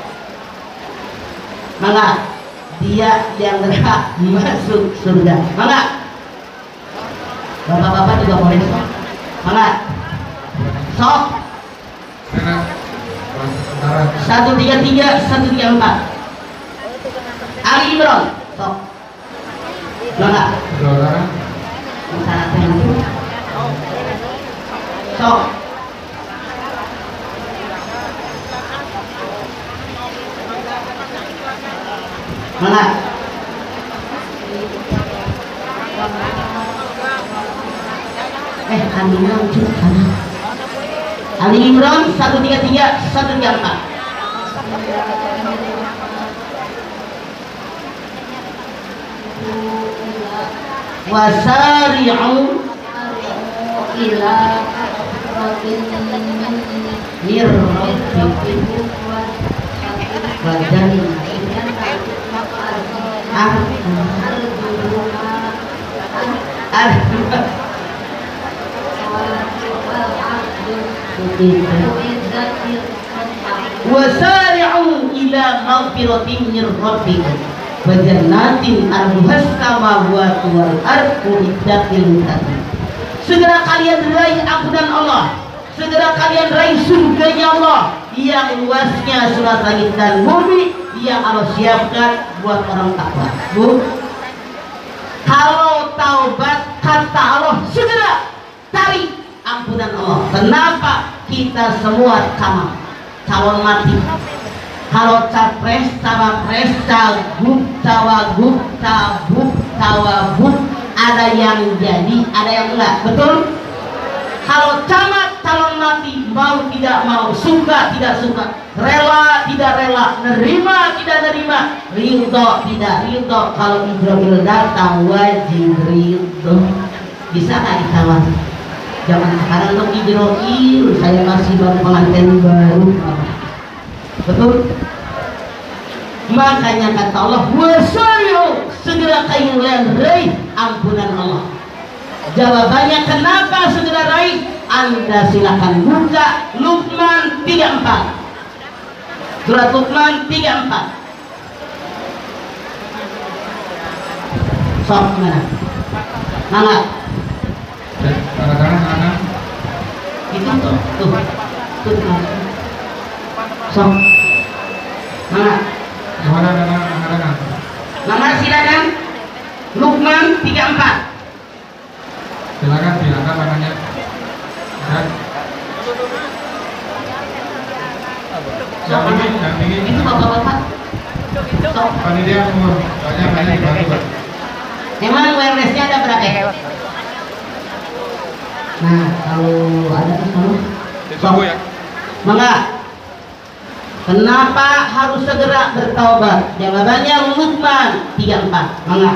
mangga dia yang berhak masuk surga. Mangga. Bapak-bapak juga boleh so. Mangga. So. 133 134. Ali Imran. So. Mangga. So. Mana? Ali Imran mana? Ali Imran 133 134. Wasari'u ila wasari'u ila maghfiratin min rabbikum wa jannatin arduhas samawati wal ardu iddatil muttaqin. Segera kalian raih ampunan Allah, segera kalian raih surganya Allah yang luasnya surat langit dan bumi, yang Allah siapkan buat orang takwa. Bu, kalau taubat kata Allah segera cari ampunan Allah. Kenapa? Kita semua sama calon mati. Kalau capres, cawapres, cagup, cawagup, cabuk, cawabuk, ada yang jadi, ada yang enggak. Betul? Kalau camat, calon mati, mau tidak mau, suka tidak suka, rela tidak rela, nerima tidak nerima, ridho tidak ridho. Kalau Ibrahim datang wajib ridho. Bisa nggak ditawar? Jangan sekarang untuk Ibrahim, saya masih baru pengantin baru. Betul? Makanya kata Allah, wasari'u, segera kalian raih ampunan Allah. Jawabannya kenapa segera raih? Anda silakan buka Luqman 34. Surat Luqman 34. Sok mana? Mana? Kadang-kadang Itu tuh. Sok. Mana? Mana silakan. Luqman 34. Silakan tangannya. Yang tinggi. Itu bapak-bapak. Sok. Panitia semua banyak dibantu, Pak. Emang wirelessnya ada berapa? Nah, kalau ada di sana. Ditunggu ya. Mangga. Kenapa harus segera bertaubat? Jawabannya Luqman 34. Mangga.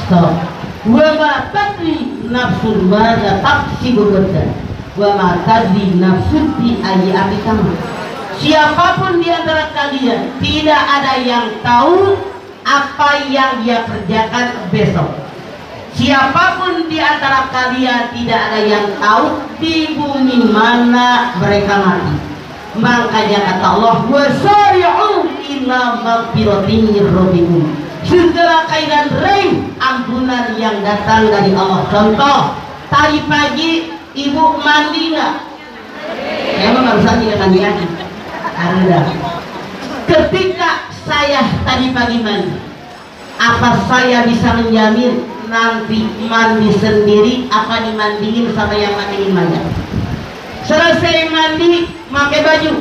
Stop. Wa ma tadri nafsun madza taksibu ghadan. Wa ma tadri nafsun bi ayyi ardin. Siapapun di antara kalian tidak ada yang tahu apa yang dia kerjakan besok. Siapapun di antara kalian tidak ada yang tahu di bumi mana mereka mati. Makanya kata Allah, wasari'u ila maghfiratin min rabbikum. Segera kalian raih ampunan yang datang dari Allah. Contoh, tadi pagi ibu mandi nggak? Emang barusan tidak mandi lagi. Ada. Ketika saya tadi pagi mandi, apa saya bisa menjamin nanti mandi sendiri apa dimandiin sama yang mandiin banyak? Selesai mandi pakai baju,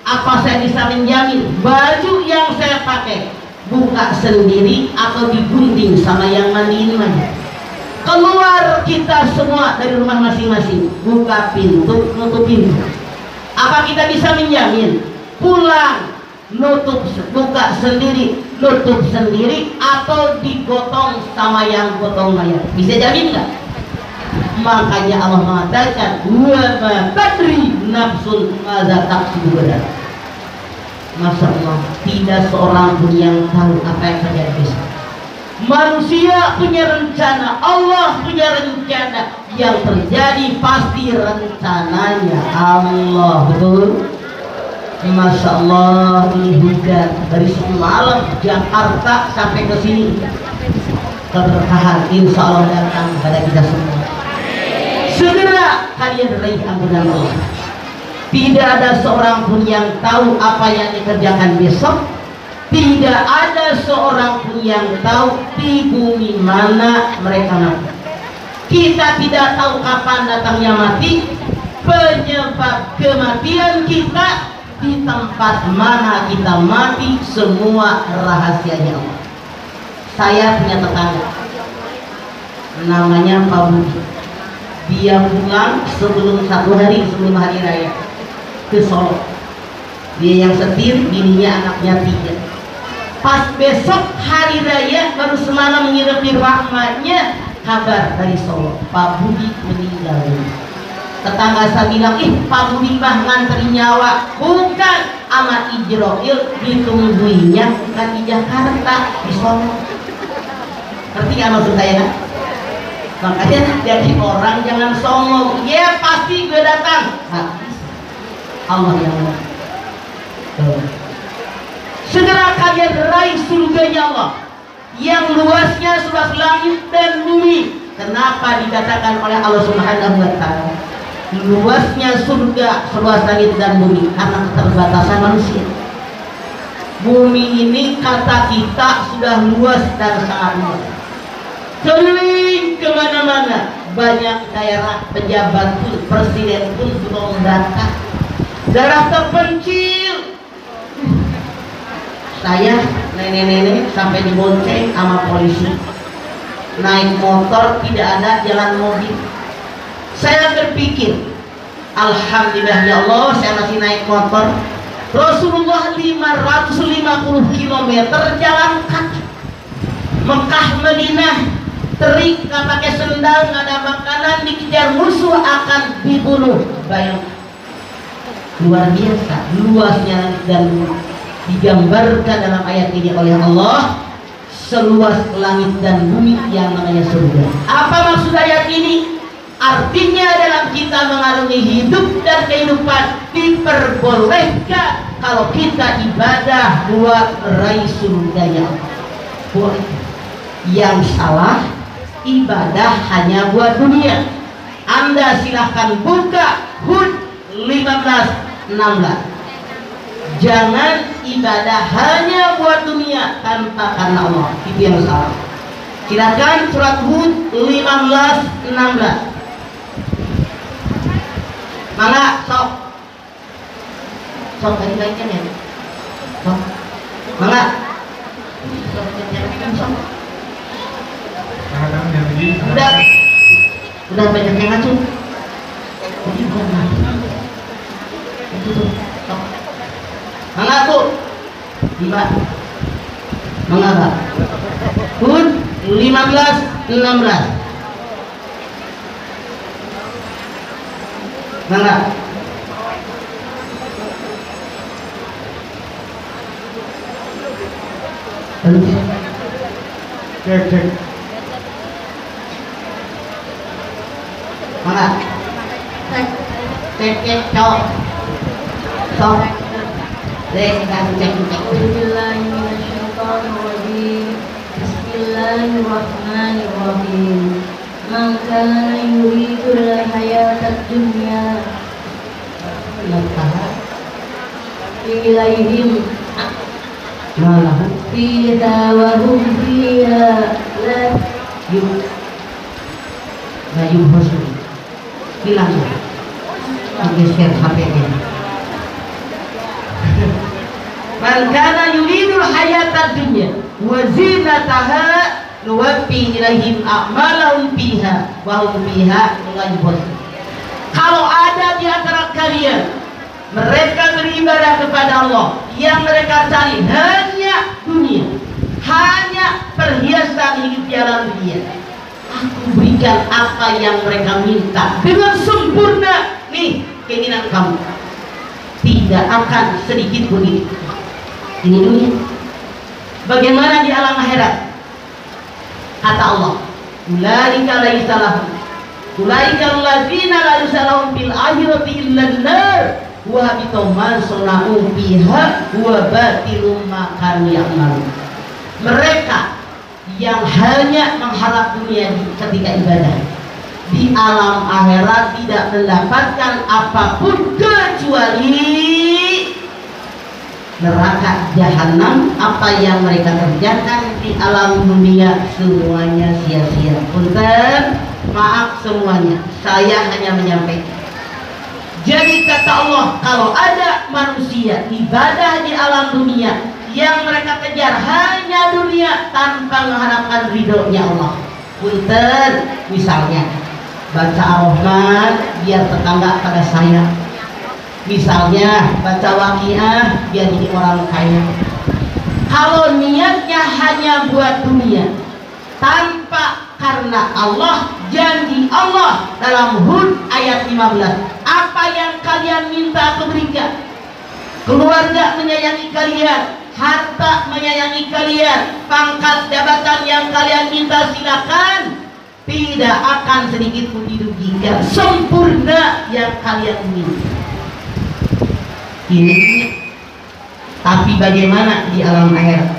apa saya bisa menjamin baju yang saya pakai buka sendiri atau digunting sama yang mandiin banyak? Keluar kita semua dari rumah masing-masing, buka pintu, nutup pintu. Apa kita bisa menjamin pulang nutup, buka sendiri, nutup sendiri, atau digotong sama yang gotong mayat? Bisa jamin nggak? Makanya Allah mengatakan wa ma tadri nafsun madza taksibu ghadan. Masya Allah, tidak seorang pun yang tahu apa yang terjadi besok. Manusia punya rencana, Allah punya rencana. Yang terjadi pasti rencananya Allah. Betul? Masya Allah, ini hujan dari semalam Jakarta sampai ke sini. Keberkahan insya Allah datang kepada kita semua. Segera kalian raih ampunan Allah. Tidak ada seorang pun yang tahu apa yang dikerjakan besok. Tidak ada seorang pun yang tahu di bumi mana mereka mati. Kita tidak tahu kapan datangnya mati. Penyebab kematian kita, di tempat mana kita mati, semua rahasianya Allah. Saya punya tetangga namanya Pak Budi. Dia pulang sebelum 1 hari sebelum hari raya ke Solo. Dia yang setir, bininya anaknya 3. Pas besok hari raya baru semalam mengirim di rahmatnya kabar dari Solo, Pak Budi meninggal. Tetangga saya bilang, Pak Budi mah ngantri nyawa. Bukan, sama Ijroil ditungguinya bukan di Jakarta, di Solo. Ngerti gak maksud saya kan? Makanya jadi orang jangan sombong. Ya pasti gue datang. Allah yang segera kalian raih surganya Allah yang luasnya seluas langit dan bumi. Kenapa dikatakan oleh Allah Subhanahu wa Ta'ala luasnya surga seluas langit dan bumi? Karena keterbatasan manusia. Bumi ini kata kita sudah luas dan sangat luas, keliling kemana-mana. Banyak daerah pejabat pun, presiden pun belum datang. Daerah terpencil, saya nenek-nenek sampai dibonceng sama polisi, naik motor tidak ada jalan mobil. Saya berpikir, alhamdulillah ya Allah, saya masih naik motor. Rasulullah 550 km jalan kaki, Mekah Madinah terik, nggak pakai sendal, nggak ada makanan, dikejar musuh akan dibunuh. Bayang, luar biasa luasnya dan digambarkan dalam ayat ini oleh Allah seluas langit dan bumi yang namanya surga. Apa maksud ayat ini? Artinya dalam kita mengarungi hidup dan kehidupan diperbolehkan kalau kita ibadah buat meraih surganya Allah. Boleh. Yang salah ibadah hanya buat dunia. Anda silahkan buka Hud 15:16. Jangan ibadah hanya buat dunia tanpa karena Allah. Itu yang salah. Silakan surat Hud 15:16. Mana sok baik-baiknya ya. Sok. Mana? Sok. Udah banyak yang ngacung. Jadi bukan lagi. Itu tuh. Sok. Mana tuh? 5. Mengapa? Hud 16. Mangga. Cek. Mangga. Cek cok. Sok. Cek. Bismillahirrahmanirrahim. Man kana yuridu al-hayata ad-dunya ilaihim fiha wa hum fiha la yubhasun. Hilang. Geser HP-nya. Man kana yuridul hayatad dunya wa zinataha nuwaffi ilaihim a'malahum fiha wa hum fiha la yubhasun. Kalau ada di antara kalian mereka beribadah kepada Allah yang mereka cari hanya dunia, hanya perhiasan hidup di alam dunia, aku berikan apa yang mereka minta dengan sempurna. Nih keinginan kamu, tidak akan sedikit pun ini dunia. Bagaimana di alam akhirat? Kata Allah, ulaika laisa lahum, ulaika allazina la yusalahum fil akhirati illa an-nar wa habita ma sana'u fiha wa batilum ma kanu ya'malun. Mereka yang hanya mengharap dunia ketika ibadah, di alam akhirat tidak mendapatkan apapun kecuali neraka jahanam. Apa yang mereka kerjakan di alam dunia semuanya sia-sia. Punten, maaf semuanya, saya hanya menyampaikan. Jadi kata Allah, kalau ada manusia ibadah di alam dunia yang mereka kejar hanya dunia tanpa mengharapkan ridhonya Allah. Punten, misalnya baca Ar-Rahman biar tetangga pada saya, misalnya baca Waqiah biar jadi orang kaya. Kalau niatnya hanya buat dunia tanpa karena Allah, janji Allah dalam Hud ayat 15, apa yang kalian minta aku berikan. Keluarga menyayangi kalian, harta menyayangi kalian, pangkat jabatan yang kalian minta silakan, tidak akan sedikit pun dirugikan, sempurna yang kalian minta. Ini. Tapi bagaimana di alam akhirat?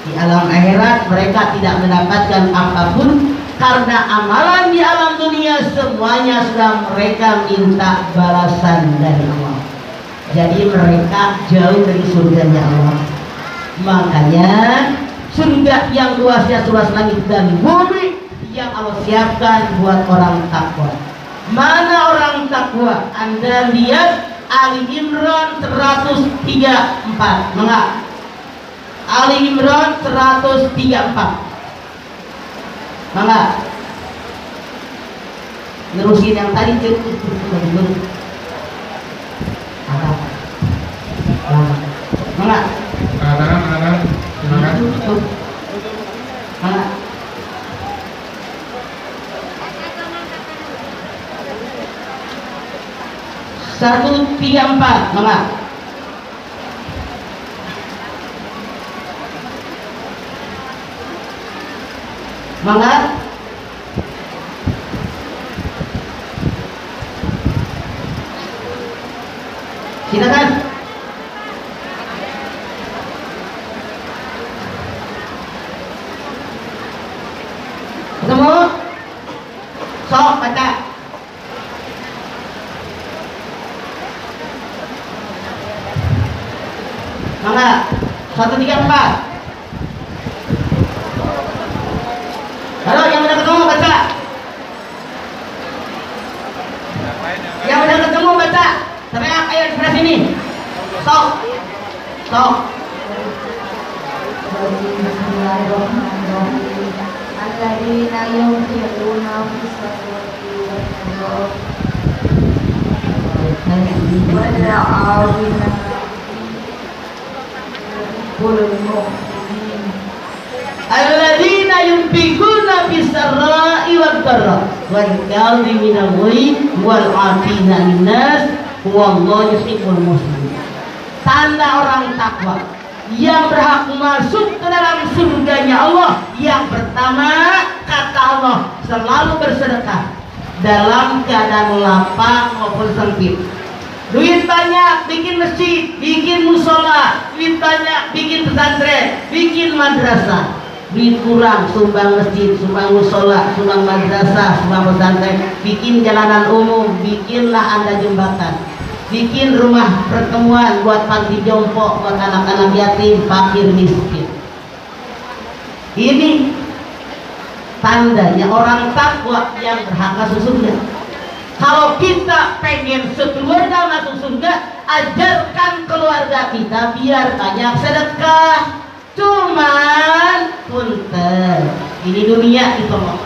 Di alam akhirat mereka tidak mendapatkan apapun karena amalan di alam dunia semuanya sudah mereka minta balasan dari Allah. Jadi mereka jauh dari surganya Allah. Makanya surga yang luasnya seluas langit dan bumi yang Allah siapkan buat orang takwa. Mana orang takwa? Anda lihat Ali Imran 134. Mengapa? Ali Imran 134. Mangga. Nerusin yang tadi cukup. Mangga. Silakan. Mangga. Satu tiga empat. Mangga. Mangga. Silakan. Ketemu? Sok baca. Mangga. 134. Halo, yang udah ketemu baca. Yang udah ketemu baca. Teriak ayo di sebelah sini. Sok. Alladzina yunfiquna fis-sarra'i wad-dharra'i Alladzina alladzina yunfiquna fis-sarra'i wad-dharra wal kadhimina al-ghaidh wal 'afina 'anil nas wallahu yuhibbul muhsinin. Tanda orang takwa yang berhak masuk ke dalam surganya Allah, yang pertama kata Allah selalu bersedekah dalam keadaan lapang maupun sempit. Duit banyak bikin masjid, bikin musola, duit banyak bikin pesantren, bikin madrasah. Duit kurang sumbang masjid, sumbang musola, sumbang madrasah, sumbang pesantren, bikin jalanan umum, bikinlah Anda jembatan, bikin rumah pertemuan buat panti jompo, buat anak-anak yatim, fakir, miskin. Ini tandanya orang takwa yang berhak masuk surga. Kalau kita pengen sekeluarga masuk surga, ajarkan keluarga kita biar banyak sedekah. Cuman punten, ini dunia itu loh.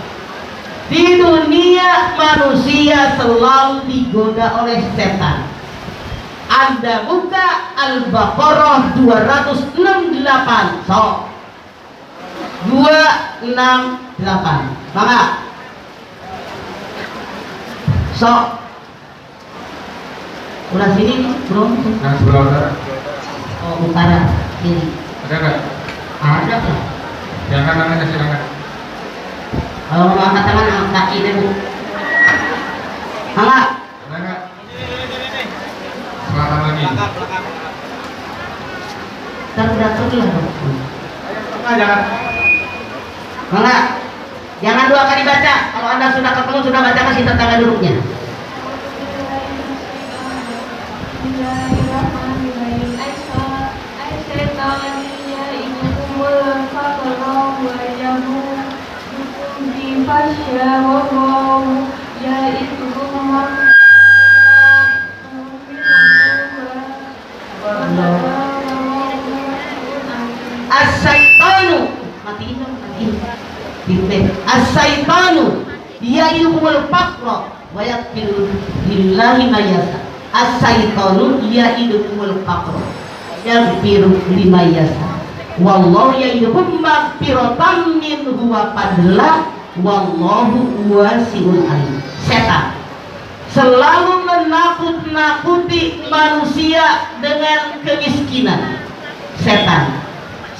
Di dunia manusia selalu digoda oleh setan. Anda buka Al-Baqarah 268. So 268. Maka sok udah sini belum? Yang sebelah utara. Oh utara kiri. Ada nggak? Ada tuh. Yang kanan aja silakan. Kalau mau angkat tangan angkat kaki deh bu. Angkat. Ada nggak? Selatan lagi. Terdapat lah. Jangan. Angkat. Jangan dua kali baca. Kalau Anda sudah ketemu sudah baca, kasih tanda duduknya. As-syaitanu matiin. As-syaitanu ya'idukumul faqra wa yakfiru lillahi ma yasha. As-syaitanu ya'idukumul faqra wa yakfiru lima yasha. Wallahu ya'idukum maghfiratan minhu wa fadla wallahu wasi'un alim. Setan selalu menakut-nakuti manusia dengan kemiskinan. Setan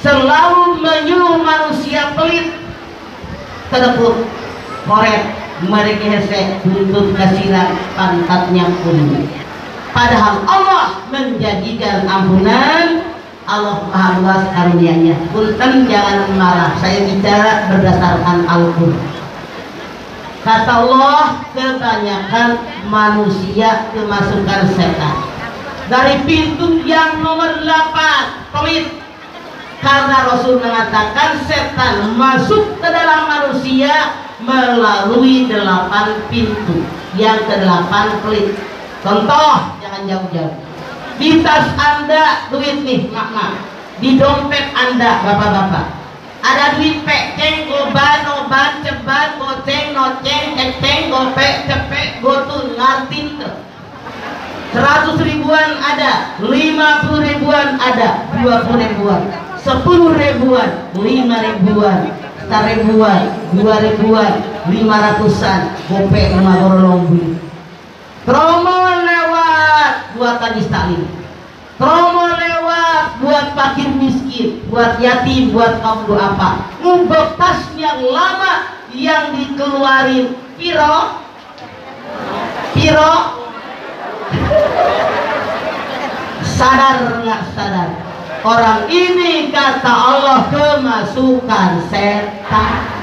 selalu menyuruh manusia pelit, terdepuk, korek, mereka hesek, buntut kasiran, pantatnya kuning. Padahal Allah menjanjikan ampunan, Allah Maha Luas karunia-Nya. Punten jangan marah, saya bicara berdasarkan Al-Quran. Kata Allah, kebanyakan manusia kemasukan setan. Dari pintu yang nomor 8, pelit. Karena Rasul mengatakan setan masuk ke dalam manusia melalui 8 pintu. Yang ke-8 pelit. Contoh, jangan jauh-jauh. Di tas Anda duit nih, mak-mak. Di dompet Anda, bapak-bapak, ada duit peceng, goban, oban, ceban, goceng, noceng, ceceng, gopek, cepek, gotun, ngartin tuh. 100 ribuan ada, 50 ribuan ada, 20 ribuan, 10 ribuan, 5 ribuan, 1 ribuan, 2 ribuan, 500-an, gopek, 5 gorolombi. Promo lewat buat tajis taklim, promo lewat buat fakir miskin, buat yatim, buat kaum duafa. Ngubek tas yang lama yang dikeluarin piro sadar nggak sadar, orang ini kata Allah kemasukan setan.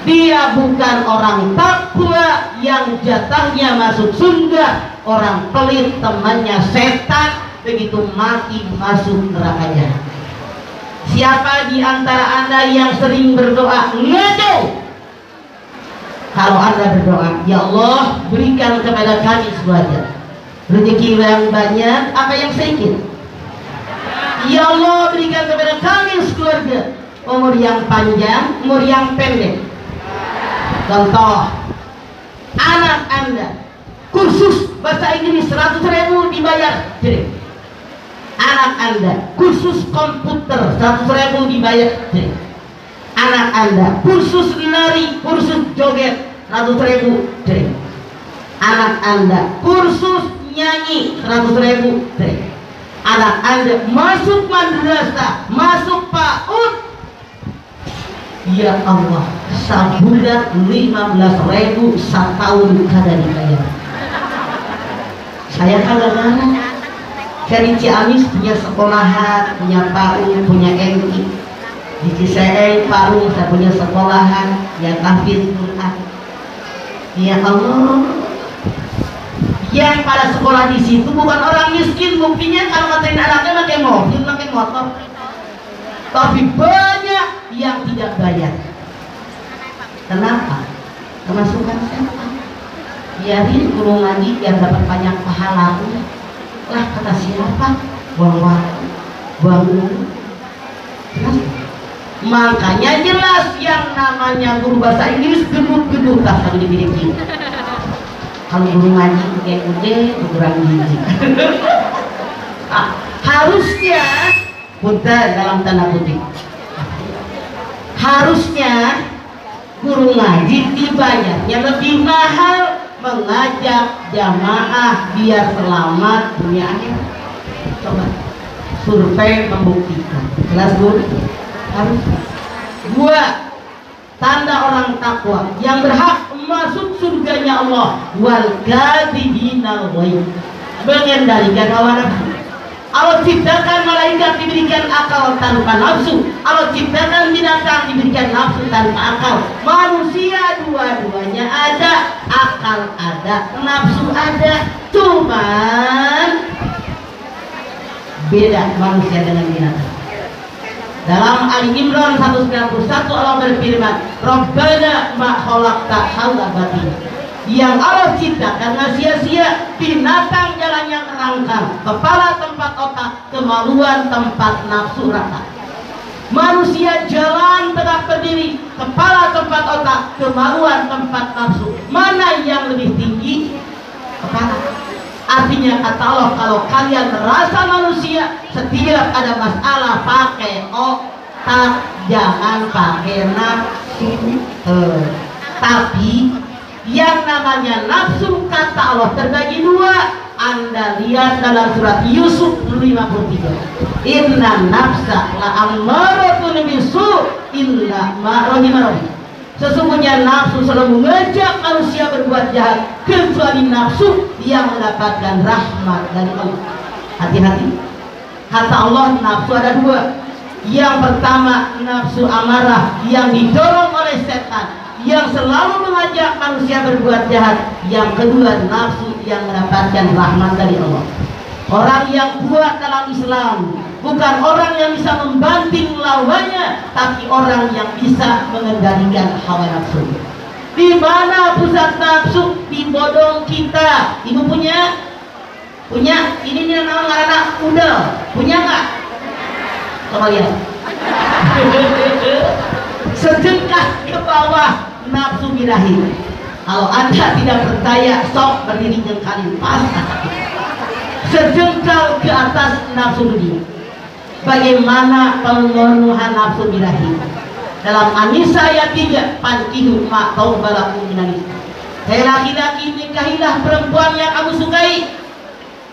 Dia bukan orang takwa yang jatahnya masuk surga, orang pelit temannya setan, begitu mati masuk nerakanya. Siapa di antara Anda yang sering berdoa ngaco? Kalau Anda berdoa, ya Allah berikan kepada kami semuanya rezeki yang banyak, apa yang sedikit. Ya Allah berikan kepada kami sekeluarga umur yang panjang, umur yang pendek. Contoh, anak Anda kursus bahasa Inggris 100 ribu dibayar jadi. Anak Anda kursus komputer 100 ribu dibayar jadi. anak Anda kursus nari, kursus joget 100.000 deh. Anak Anda kursus nyanyi 100.000 deh. Anak Anda masuk madrasah, masuk PAUD, ya Allah, sabulan 15.000 setahun kada dibayar. Saya kadang-kadang dari Ciamis punya sekolahan, punya PAUD, punya MI. Di Ciseeng, Parung, saya punya sekolahan yang tahfiz Quran. Ya Allah, yang pada sekolah di situ bukan orang miskin, buktinya kalau ngatain anaknya pakai mobil, pakai motor. Tapi banyak yang tidak bayar. Kenapa? Kemasukan siapa? Biarin guru ngaji yang dapat banyak pahala. Lah kata siapa? Buang waktu, buang uang. Makanya jelas yang namanya guru bahasa Inggris gedut-gedut tak sampai dimiliki. Kalau guru ngaji kayak udah kurang gizi. Harusnya punten dalam tanda kutip. Harusnya guru ngaji dibayarnya lebih mahal, mengajak jamaah biar selamat dunia akhirat. Coba survei membuktikan. Jelas guru? Harus. Dua, tanda orang takwa yang berhak masuk surganya Allah, wal kadhibinal ghaib, mengendalikan hawa nafsu. Allah ciptakan malaikat diberikan akal tanpa nafsu, Allah ciptakan binatang diberikan nafsu tanpa akal. Manusia dua-duanya ada, akal ada, nafsu ada, cuman beda manusia dengan binatang. Dalam Ali Imran 191 Allah berfirman, Rabbana ma khalaqta hadza batila. Yang Allah ciptakan sia-sia, binatang jalannya kerangkang, kepala tempat otak, kemaluan tempat nafsu rata. Manusia jalan tegak berdiri, kepala tempat otak, kemaluan tempat nafsu. Mana yang lebih tinggi? Kepala. Artinya kata Allah, kalau kalian merasa manusia, setiap ada masalah pakai otak, jangan pakai nafsu. Tapi yang namanya nafsu kata Allah terbagi dua. Anda lihat dalam surat Yusuf 53. Inna nafsa la ammaratun bisu illa ma rahima rabbi. Sesungguhnya nafsu selalu mengajak manusia berbuat jahat, kecuali nafsu yang mendapatkan rahmat dari Allah. Hati-hati. Kata Allah, nafsu ada dua. Yang pertama nafsu amarah yang didorong oleh setan, yang selalu mengajak manusia berbuat jahat. Yang kedua nafsu yang mendapatkan rahmat dari Allah. Orang yang kuat dalam Islam bukan orang yang bisa membanting lawannya, tapi orang yang bisa mengendalikan hawa nafsu. Di mana pusat nafsu? Di bodong kita. Ibu punya? Punya? Ini nih anak udel. Punya nggak? Coba lihat. Sejengkal ke bawah nafsu birahi. Kalau Anda tidak percaya, sok berdiri jengkalin pas. Sejengkal ke atas nafsu dunia. Bagaimana pemenuhan nafsu birahi? Dalam An-Nisa ayat 3, pankihu ma taubalakum minan nisa. Hei laki-laki, nikahilah perempuan yang kamu sukai.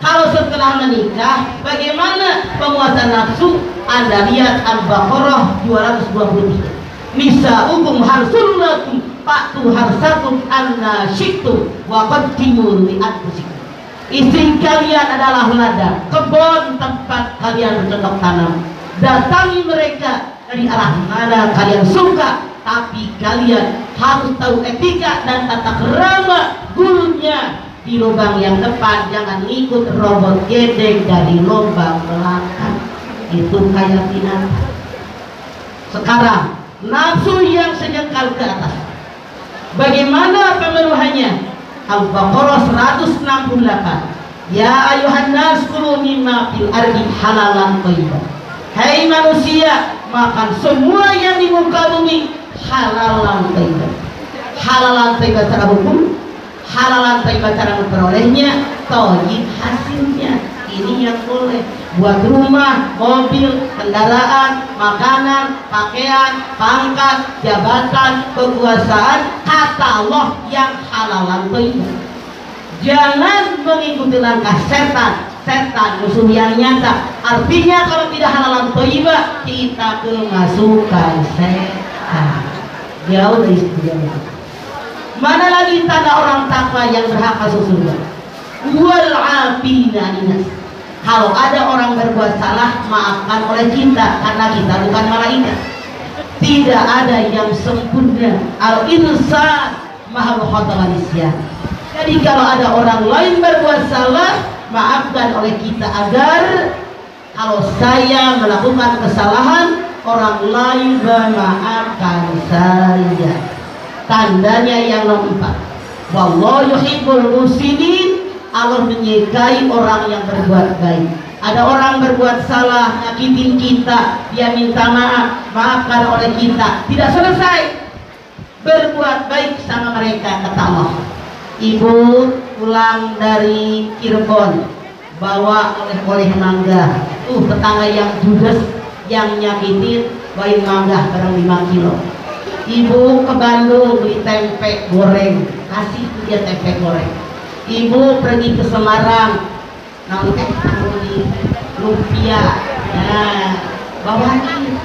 Kalau setelah menikah, bagaimana penguasaan nafsu? Anda lihat Al-Baqarah 223. Nisa'ukum harsul lakum fa'tu harsakum anna syi'tum wa qaddimu li anfusikum. Istri kalian adalah ladang, kebun tempat kalian bercocok tanam. Datangi mereka dari arah mana kalian suka, tapi kalian harus tahu etika dan tata kerama. Gulunya di lubang yang tepat, jangan ikut robot gedeng dari lubang belakang. Itu kayak binatang. Sekarang nafsu yang sejengkal ke atas, bagaimana pemenuhannya? Al-Baqarah 168. Ya ayuhan nas kulu mimma fil ardi halalan thayyiban. Hai manusia, makan semua yang di muka bumi halalan thayyiban. Halalan thayyiban secara hukum, halalan thayyiban cara memperolehnya, thayyib hasilnya. Ini yang boleh. buat rumah, mobil, kendaraan, makanan, pakaian, pangkat, jabatan, kekuasaan, kata Allah yang halalan thayyib. Jangan mengikuti langkah setan. Setan musuh yang nyata. Artinya kalau tidak halalan thayyibah, kita kemasukan setan. Jauh dari setujuan. Mana lagi tanda orang takwa yang berhak masuk surga? Wal afina anis. Kalau ada orang berbuat salah, maafkan oleh kita, karena kita bukan malaikat. Tidak ada yang sempurna. Al-insan mahal khata manusia. Jadi kalau ada orang lain berbuat salah, maafkan oleh kita, agar kalau saya melakukan kesalahan, orang lain memaafkan saya. Tandanya yang nomor 4, wallahu yuhibbul muhsinin. Allah menyukai orang yang berbuat baik. Ada orang berbuat salah, nyakitin kita, dia minta maaf, maafkan oleh kita. Tidak selesai, berbuat baik sama mereka, kata Allah. Ibu pulang dari Cirebon, bawa oleh-oleh mangga. Tetangga yang judes, yang nyakitin, bawain mangga barang 5 kilo. Ibu ke Bandung beli tempe goreng, kasih dia tempe goreng. Ibu pergi ke Semarang, nongkrong di Lumpia, nah bawain.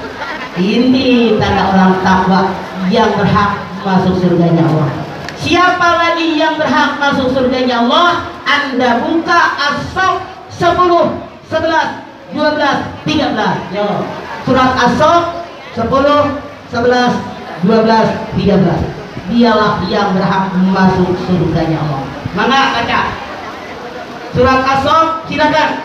Ini tanda orang takwa yang berhak masuk surganya Allah. Siapa lagi yang berhak masuk surganya Allah? Anda buka As-Saff 10, 11, 12, 13. Yo. Surat As-Saff 10, 11, 12, 13. Dialah yang berhak masuk surganya Allah. Mana baca surat As-Saff, silakan.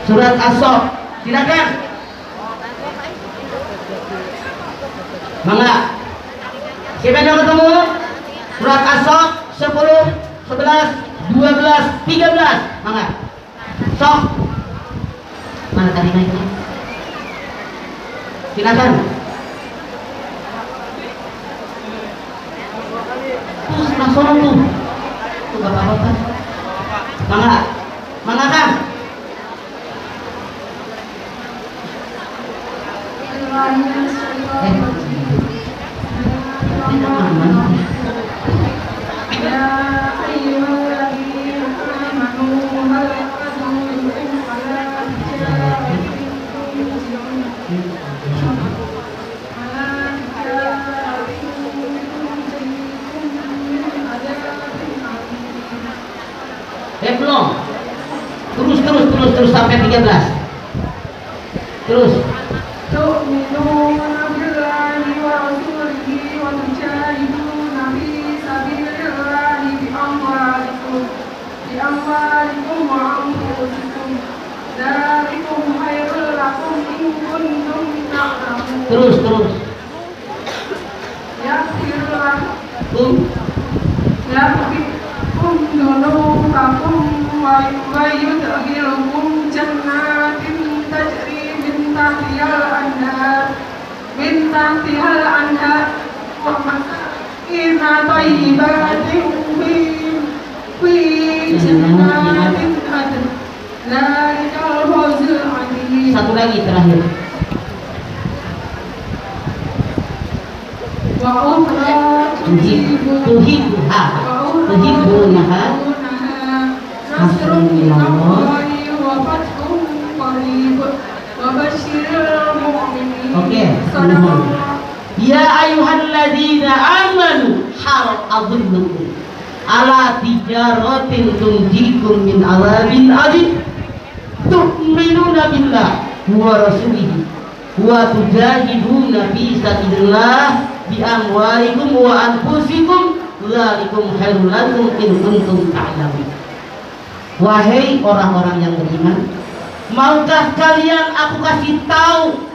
Surat As-Saff, silakan. Mangga. Siapa yang ketemu? Surat As-Saff 10, 11, 12, 13. Mangga. Sok. Mana tadi naiknya? Silakan. Sebelah sono tuh. Tuh bapak-bapak. Mangga. Mangga kan? Belum. Terus sampai 13. Terus. Tu'minuna billahi wa rasulihi wa tujahiduna fi sabilillahi bi amwalikum wa anfusikum. Dzalikum khairul lakum in kuntum ta'lamun. Terus. Yaghfir lakum. Dunubakum wa yudkhilukum jannatin tajri min tahtihal anhar wa masakin thayyibatin fi jannatin adn. Dzalikal fawzul 'adzim. Satu lagi terakhir. Wa ukhra tuhibbuha nasrun minallahi wa fathun qarib wa basyiril mu'minin. Oke. Ya ayyuhalladzina amanu hal adullukum ala tijaratin tunjikum min azabin adzim tu'minuna billah wa rasulihi wa tujahiduna fi sabilillah bi amwalikum wa anfusikum. Dzalikum khairul lakum in kuntum ta'lamun. Wahai orang-orang yang beriman, maukah kalian aku kasih tahu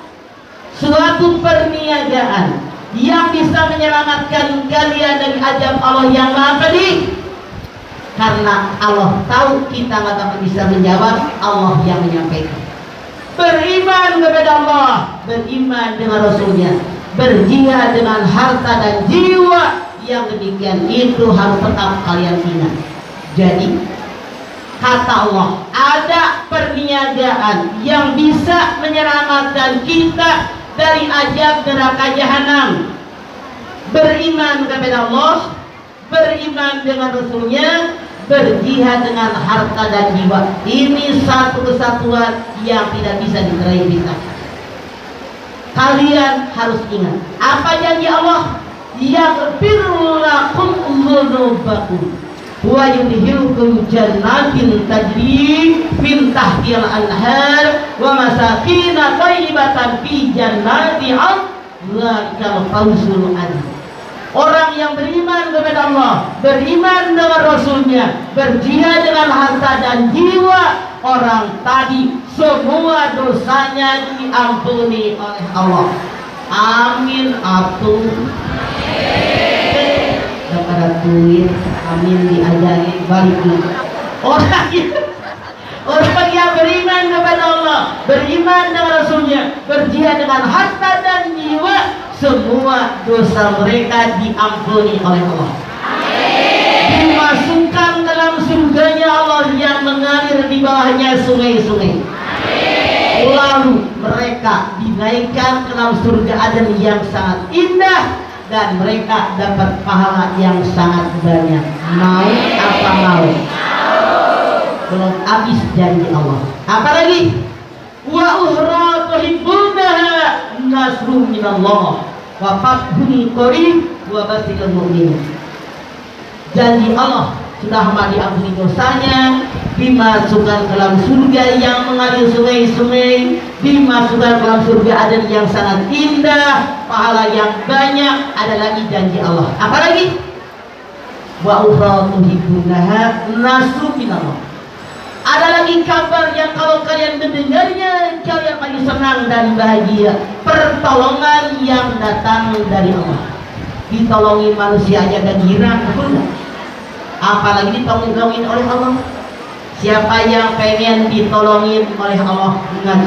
suatu perniagaan yang bisa menyelamatkan kalian dari azab Allah yang Maha Pedih? Karena Allah tahu kita nggak dapat bisa menjawab, Allah yang menyampaikan. Beriman kepada Allah, beriman dengan Rasulnya, berjihad dengan harta dan jiwa. Yang demikian itu harus tetap kalian ingat. Jadi kata Allah, ada perniagaan yang bisa menyelamatkan kita dari azab neraka jahanam. Beriman kepada Allah, beriman dengan Rasulnya, berjihad dengan harta dan jiwa. Ini satu kesatuan yang tidak bisa diterpisahkan. Kalian harus ingat, apa janji Allah? Yaghfir lakum dzunubakum wa yudkhilukum jannatin tajri min tahtiha al-anhar wa masakin thayyibatan fi jannati 'adnin fawzul 'azim. Orang yang beriman kepada Allah, beriman dengan Rasulnya, berjihad dengan harta dan jiwa, orang tadi semua dosanya diampuni oleh Allah. Amin atuh. Kepada tuin, amin diajari balik. Orang yang beriman kepada Allah, beriman dengan Rasulnya, berjihad dengan harta dan jiwa, semua dosa mereka diampuni oleh Allah. Dimasukkan dalam surganya Allah yang mengalir di bawahnya sungai-sungai. Lalu mereka dinaikkan ke dalam surga Aden yang sangat indah, dan mereka dapat pahala yang sangat banyak. Mau apa mau? Belum habis janji Allah. Apa lagi? Wa ukhra tuhibbunaha nasrun minallah wa fathun qarib wa basyiril mu'minin. Janji Allah sudah diampuni dosanya, dimasukkan ke dalam surga yang mengalir sungai-sungai, dimasukkan ke dalam surga Aden yang sangat indah, pahala yang banyak. Ada lagi janji Allah. Apa lagi? Wa ukhra tuhibbunaha nasrun minallah. Ada lagi kabar yang kalau kalian mendengarnya, kalian lagi senang dan bahagia. Pertolongan yang datang dari Allah. Ditolongin manusia aja dan girang, betul nggak? Apalagi ditolongin oleh Allah. Siapa yang pengen ditolongin oleh Allah? Ingat.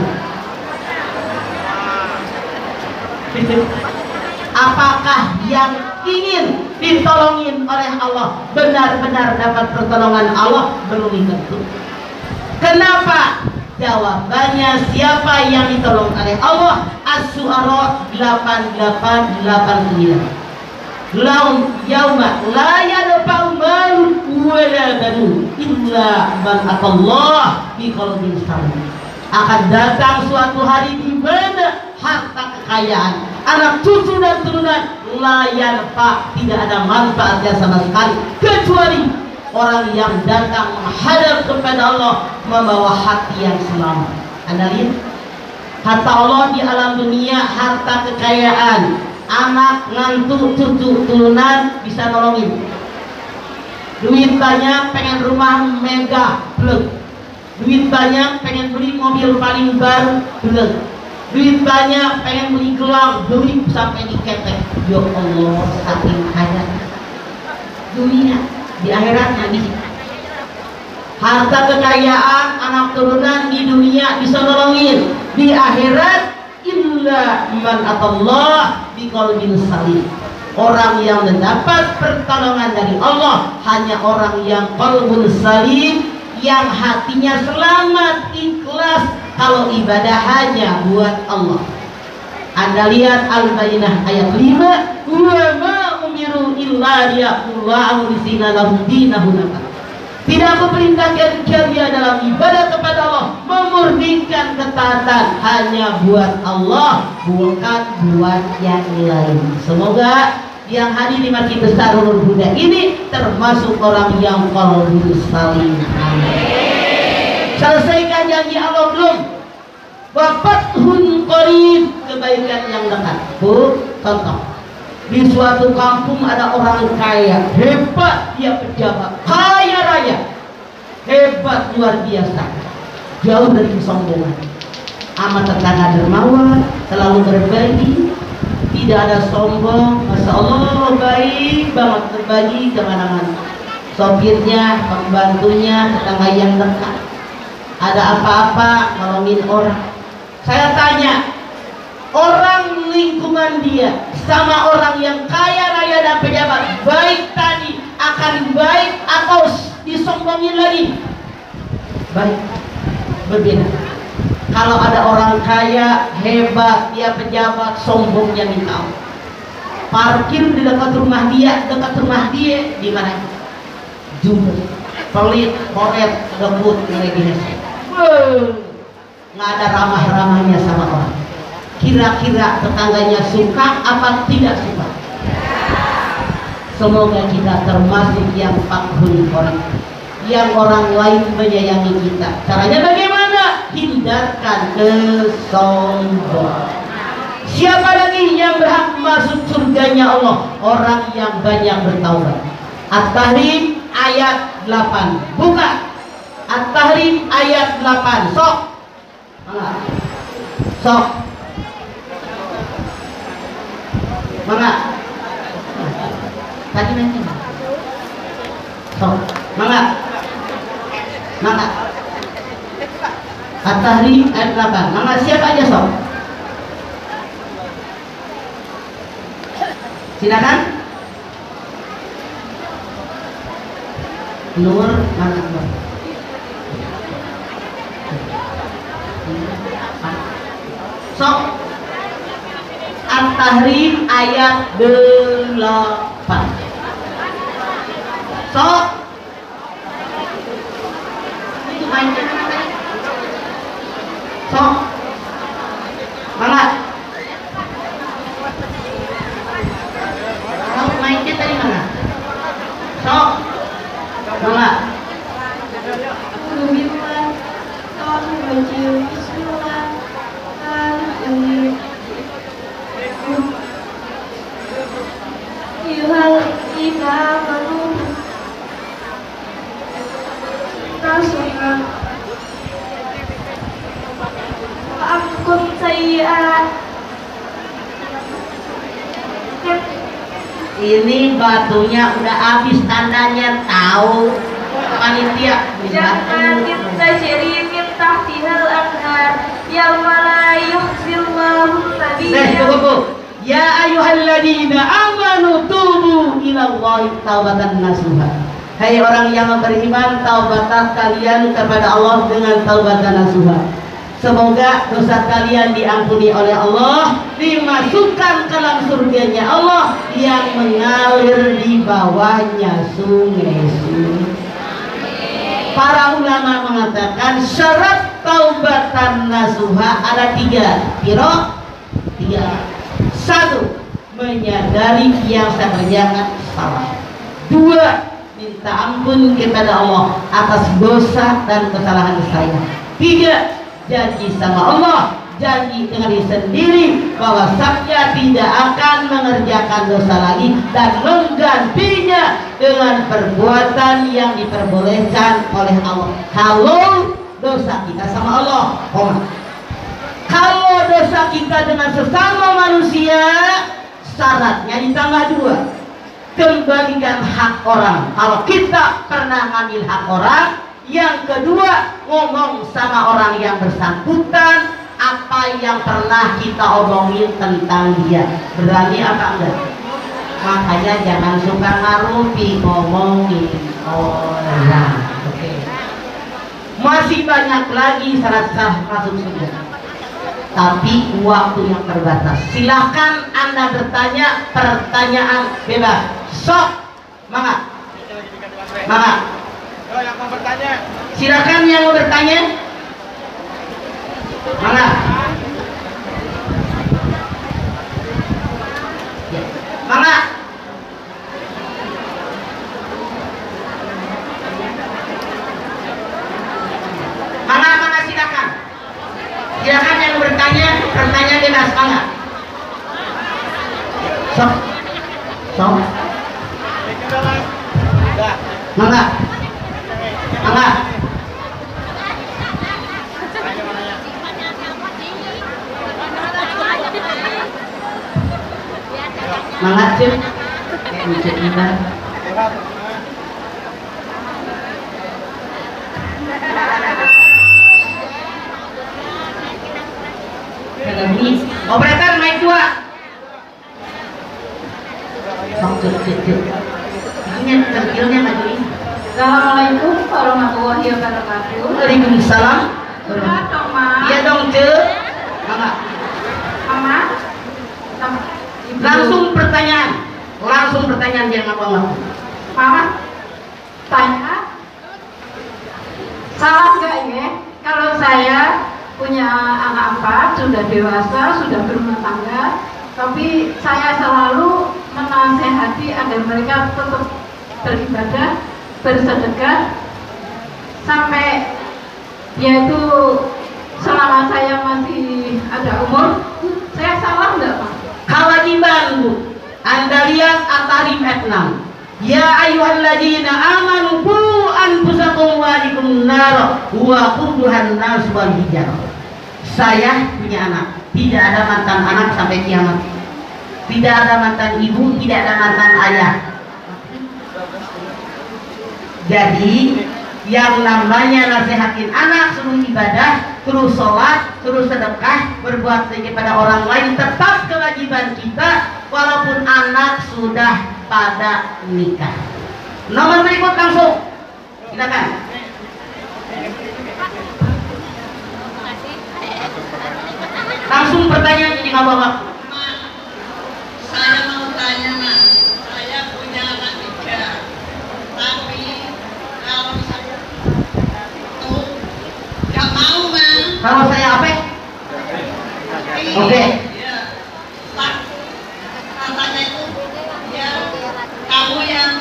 Apakah yang ingin ditolongin oleh Allah benar-benar dapat pertolongan Allah? Belum tentu. Kenapa? Jawabannya siapa yang ditolong oleh Allah? As-Syu'ara 8889. Laum yauma la yanfa'u malun wala banun illa man atallah biqalbin salim. Akan datang suatu hari di mana harta kekayaan, anak cucu dan turunan la yanfa', tidak ada manfaatnya sama sekali, kecuali orang yang datang menghadap kepada Allah membawa hati yang selamat. Anda lihat, kata Allah di alam dunia, harta kekayaan, anak, ngantuk, cucu, turunan bisa nolongin. Duit banyak, pengen rumah mega, blek. Duit banyak, pengen beli mobil paling baru, blek. Duit banyak, pengen beli gelang, beli sampai diketek. Ya Allah, saking kaya dunia. Di akhirat lagi. Harta kekayaan, anak turunan di dunia bisa nolongin. Di akhirat illa man atallah biqalbin salim. Orang yang mendapat pertolongan dari Allah hanya orang yang qalbun salim, yang hatinya selamat, ikhlas, kalau ibadah hanya buat Allah. Anda lihat Al-Bayyinah ayat 5, wa ma umiru illa liya'budu lisina lahu dinahu nafa. Tidak memperintahkan kalian dalam ibadah kepada Allah memurnikan ketaatan hanya buat Allah, bukan buat yang lain. Semoga yang hadir di Masjid Besar Nurul Huda ini termasuk orang yang qalbun salim. Amin. Selesaikan janji Allah belum? Wafathun qarib, kebaikan yang dekat. Bu, contoh. Di suatu kampung ada orang kaya, hebat, dia pejabat, kaya raya, hebat luar biasa, jauh dari kesombongan, amat tetangga dermawan, selalu berbagi, tidak ada sombong, masya Allah, baik banget, berbagi kemana-mana. Sopirnya, pembantunya, tetangga yang dekat, ada apa-apa nolongin orang. Saya tanya, orang lingkungan dia sama orang yang kaya raya dan pejabat, baik tadi akan baik atau di disombongin lagi. Baik, berbeda. Kalau ada orang kaya, hebat, dia pejabat, sombongnya minta ampun. Parkir di dekat rumah dia di mana? Jumbo, pelit, koret, gebut, ngelegih. Nggak ada ramah-ramahnya sama orang. Kira-kira tetangganya suka apa tidak suka? Semoga kita termasuk yang fakhun orang, yang orang lain menyayangi kita. Caranya bagaimana? Hindarkan kesombongan. Siapa lagi yang berhak masuk surganya Allah? Orang yang banyak bertaubat. At-Tahrim ayat 8. Buka At-Tahrim ayat 8. Sok. Mana? Sok. Mana? Tadi nanti. Sok. Mana? Mana? At-Tahrim ayat 8. Mana siapa aja sok? Silakan. Nur mana Nur? Sok. At-Tahrim ayat 8. Sok. Itu mainnya mana? Sok. Mana? Sok mainnya tadi mana? Sok. Mana? Ini batunya udah habis tandanya, tahu panitia. Jangan kita jadi minta tihal anhar yang malah yuhzillahu tadi. Ya ayyuhalladzina amanu tubu ilallahi taubatan nasuha. Hai orang yang beriman, taubatlah kalian kepada Allah dengan taubatan nasuha. Semoga dosa kalian diampuni oleh Allah, dimasukkan ke dalam surganya Allah yang mengalir di bawahnya sungai-sungai. Para ulama mengatakan syarat taubatan nasuha ada 3. Kira 3. 1. Menyadari yang saya kerjakan salah. 2. Minta ampun kepada Allah atas dosa dan kesalahan saya. 3. Janji sama Allah, janji dengan diri sendiri bahwa saya tidak akan mengerjakan dosa lagi dan menggantinya dengan perbuatan yang diperbolehkan oleh Allah. Kalau dosa kita sama Allah, kalau dosa kita dengan sesama manusia, syaratnya ditambah 2. Kembalikan hak orang. Kalau kita pernah ngambil hak orang, yang kedua, ngomong sama orang yang bersangkutan apa yang pernah kita omongin tentang dia. Berani apa enggak? Makanya jangan suka ngarupi ngomongin orang. Oke. Masih banyak lagi syarat-syarat masuk surga, tapi waktu yang terbatas. Silahkan Anda bertanya pertanyaan bebas. Sok, mangga. Mangga. Yang mau bertanya. Silakan yang mau bertanya. Mana? Ya. Mana? Mana silakan. Silakan yang mau bertanya, pertanyaan bebas, mana? Sok. Mana? Mana? Mangat sih, bisa kita. Operator naik 2. Sok cek. Ini terkilnya maju ini. Assalamualaikum warahmatullahi wabarakatuh. Waalaikumsalam. Iya dong, Ma. Iya dong, Ce. Mama. Mama. Sama Ibu. Langsung pertanyaan yang apa? Mama. Tanya. Salah nggak ya? Kalau saya punya anak 4, sudah dewasa, sudah berumah tangga, tapi saya selalu menasehati agar mereka tetap beribadah, bersedekah, sampai yaitu selama saya masih ada umur. Saya salah nggak, Pak? Kewajiban, Bu. Anda lihat At-Tahrim ayat 6. Ya ayyuhalladzina amanu qu anfusakum wa ahlikum nar wa quduhan nas wal hijarah. Saya punya anak, tidak ada mantan anak sampai kiamat. Tidak ada mantan ibu, tidak ada mantan ayah. Jadi yang namanya nasihatin anak, suruh ibadah, terus sholat, terus sedekah, berbuat baik kepada orang lain, tetap kewajiban kita walaupun anak sudah pada nikah. Nomor berikut langsung, silakan. Langsung pertanyaan ini nggak bawa. Saya mau tanya, Mas. Saya punya anak 3, tapi kalau saya itu nggak mau, Mas. Kalau saya apa? Oke. Ya, Pak. Katanya itu, ya, kamu yang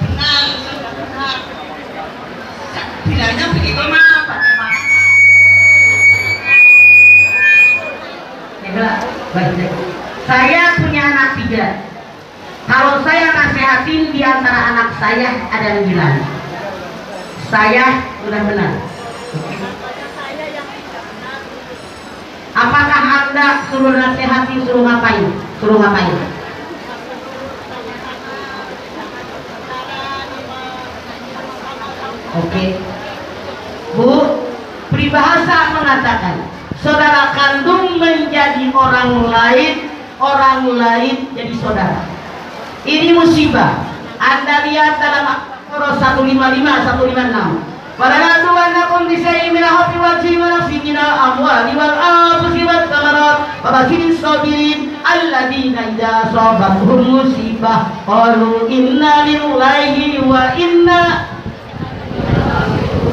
benar, sudah benar. Bilangnya begitu, Mas. Bagaimana? Baik. Saya punya anak 3. Kalau saya nasihatin di antara anak saya ada yang bilang, saya sudah benar. Apakah Anda suruh nasihati, suruh ngapain? Suruh ngapain? Oke. Bu, peribahasa mengatakan saudara kandung menjadi orang lain jadi saudara. Ini musibah. Anda lihat dalam Al-Qur'an 155 156. Walanatuwannakum bisyai'in minal khawfi wal ju'i wa naqsin minal amwali wal anfusi wat thamarat wa basyiris sabirin alladzina idza asabatuhum musibah qalu inna lillahi wa inna.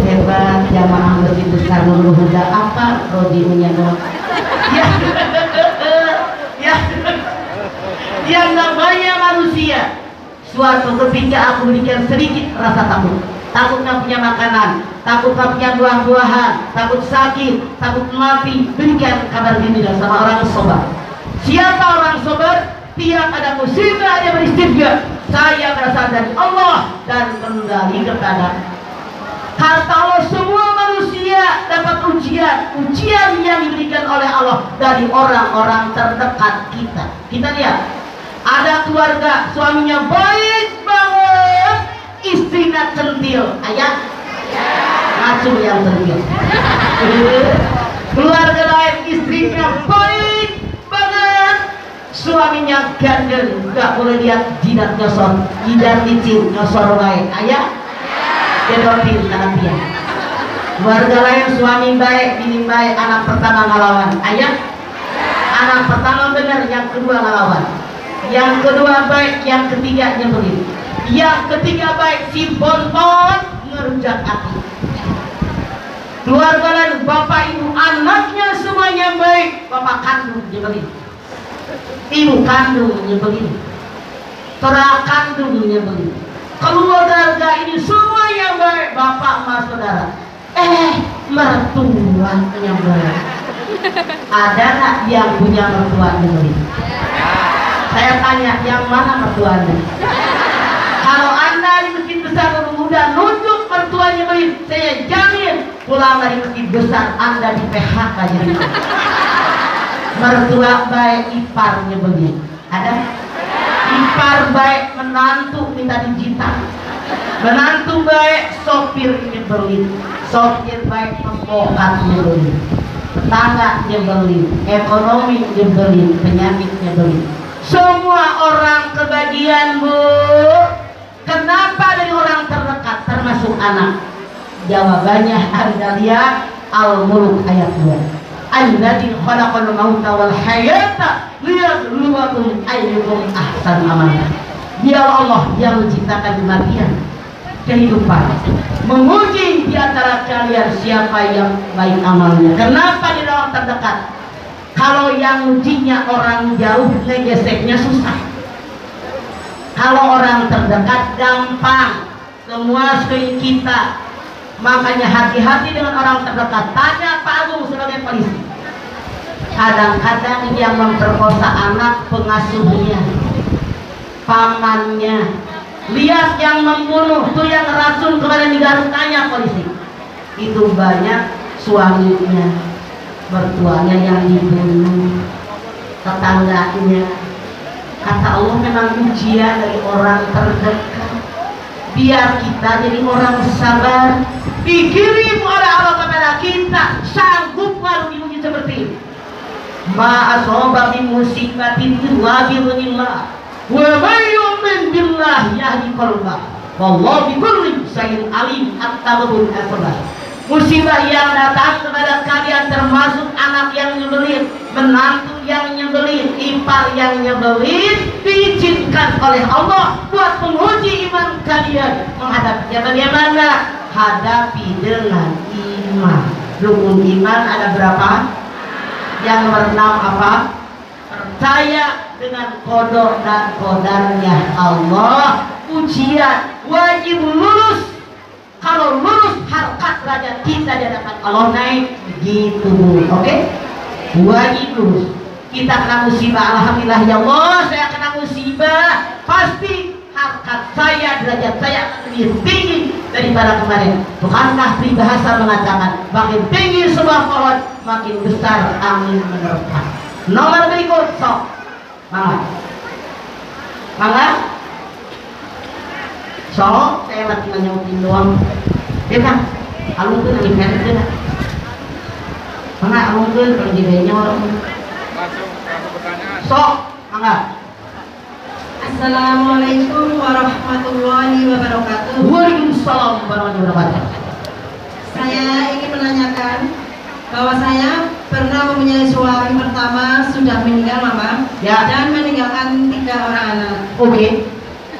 Hebat jamaah Masjid Besar Nurul Huda. Apa rodiunya dong? Ya, yang namanya manusia, suatu ketika aku berikan sedikit rasa takut. Takut nggak punya makanan, takut nggak punya buah-buahan, takut sakit, takut mati. Berikan kabar gembira sama orang sobar. Siapa orang sobar? Tiap ada musibah dia beristighfar. Saya berasal dari Allah dan kembali kepada. Kata Allah, semua manusia dapat ujian yang diberikan oleh Allah dari orang-orang terdekat kita. Kita lihat, ada keluarga suaminya baik banget, istrinya centil. Ayah, ngacu yang centil. Keluarga lain istrinya baik banget, suaminya gandel, nggak boleh lihat jidat nyosor, jidat licin nyosor baik. Ayah, kedopin anak dia. Keluarga lain suami baik, bini baik, anak pertama ngelawan. Ayah, anak pertama benar, yang kedua ngelawan. Yang kedua baik, yang ketiga nyebelin. Yang ketiga baik, si bonbon ngerujak hati. Keluarga lain bapak ibu anaknya semuanya baik, bapak kandung nyebelin, ibu kandung nyebelin, saudara kandung nyebelin. Keluarga ini semuanya baik, bapak mas saudara. Mertua nyebelin. Ada nggak yang punya mertua nyebelin? Saya tanya, yang mana mertuanya? Kalau Anda di Masjid Besar Nurul Huda nunjuk mertua nyebelin, saya jamin pulang dari Masjid Besar Anda di PHK jadi. Mertua baik, ipar nyebelin. Ada? Ipar baik, menantu minta dijitak. Menantu baik, sopir nyebelin. Sopir baik, pembokat nyebelin. Tetangga nyebelin. Ekonomi nyebelin. Penyakit nyebelin. Semua orang kebagian, Bu. Kenapa dari orang terdekat termasuk termasuk anak? Jawabannya Anda lihat Al-Mulk ayat 2. Alladzi khalaqal mauta wal hayata liyabluwakum ayyukum ahsanu amala. Dia Allah yang menciptakan kematian, kehidupan, menguji di antara kalian siapa yang baik amalnya. Kenapa di orang terdekat? Kalau yang ujinya orang jauh, ngegeseknya susah. Kalau orang terdekat gampang, semua sekeliling kita. Makanya hati-hati dengan orang terdekat. Tanya Pak Agung sebagai polisi. Kadang-kadang yang memperkosa anak pengasuhnya, pamannya. Lihat yang membunuh, tuh yang racun kemarin di Garut, tanya polisi. Itu banyak suaminya, mertuanya yang dibunuh, tetangganya. Kata Allah memang ujian dari orang terdekat. Biar kita jadi orang sabar, dikirim oleh Allah kepada kita, sanggup kalau diuji seperti ini. Ma asoba min musibatin illa bi'idznillah, wa may yu'min billah yahdi qalbah, wallahu bikulli syai'in alim. At-Taubah ayat 11. Musibah yang datang kepada kalian termasuk anak yang nyebelin, menantu yang nyebelin, ipar yang nyebelin, diizinkan oleh Allah buat menguji iman kalian. Menghadapinya bagaimana? Hadapi dengan iman. Rukun iman ada berapa? Yang nomor 6 apa? Percaya dengan qada dan qadarnya Allah. Ujian wajib lulus. Kalau lulus harkat derajat kita di hadapan Allah naik gitu, oke? Wajib lulus. Kita kena musibah, alhamdulillah ya Allah, saya kena musibah, pasti harkat saya, derajat saya akan lebih tinggi daripada kemarin. Bukankah peribahasa mengatakan makin tinggi sebuah pohon, makin besar angin menerpa. Nomor berikut, sok, mangga. So, saya lagi nyautin doang. Dia kan, alungkeun lagi kan dia. Mangga alungkeun kalau jadinya orang. Langsung pertanyaan. So, mangga. Assalamualaikum warahmatullahi wabarakatuh. Waalaikumsalam warahmatullahi wabarakatuh. Saya ingin menanyakan bahwa saya pernah mempunyai suami pertama sudah meninggal mama, Ya. dan meninggalkan 3 orang anak. Oke.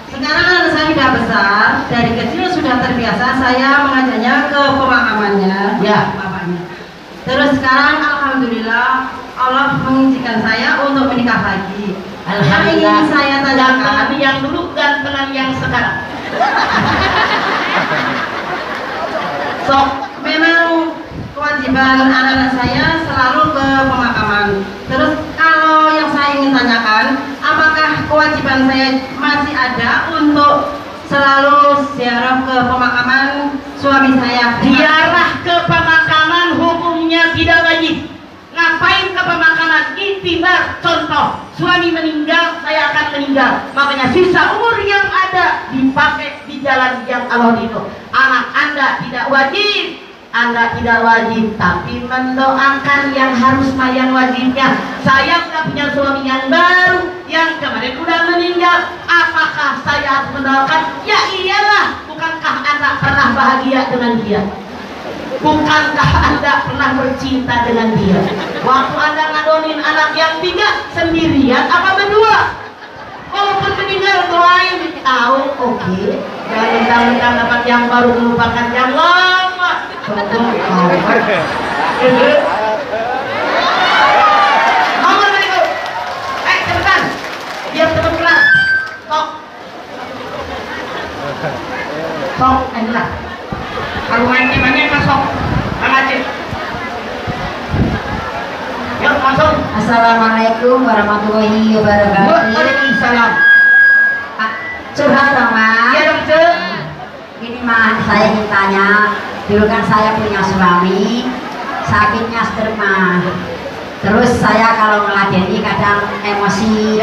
Sekarang anak saya sudah besar, dari kecil sudah terbiasa saya mengajaknya ke pemakamannya, Ya. bapaknya. Terus sekarang alhamdulillah Allah mengizinkan saya untuk menikah lagi. Yang ingin saya tanyakan, Gantengan yang dulu, gantengan yang sekarang. Sok, memang kewajiban anak-anak saya selalu ke pemakaman. Terus kalau yang saya ingin tanyakan, apakah kewajiban saya masih ada untuk selalu ziarah ke pemakaman suami saya? Ziarah ke pemakaman hukumnya tidak wajib. Ngapain ke pemakaman? Itibar, contoh, suami meninggal, saya akan meninggal. Makanya sisa umur yang ada dipakai di jalan yang Allah itu. Anak Anda tidak wajib, Anda tidak wajib, tapi mendoakan yang harus yang wajibnya. Saya sudah punya suami yang baru, yang kemarin sudah meninggal. Apakah saya harus mendoakan? Ya iyalah, bukankah Anda pernah bahagia dengan dia? Bukankah Anda pernah bercinta dengan dia? Waktu Anda ngadonin anak yang 3 sendirian apa berdua? Walaupun meninggal doain tahu, oke. Jangan mentang-mentang dapat yang baru melupakan yang lama. Nomor berikut. Cepetan. Biar cepet kelar. Sok, enak. Kalau main banyak masuk. Kang Aceh. Yuk masuk. Assalamualaikum warahmatullahi wabarakatuh. Waalaikumsalam. Curhat dong mas. Iya dong Cek. Ini mas, saya ingin tanya. Dulu kan saya punya suami, sakitnya stroke mas. Terus saya kalau meladeni kadang emosi,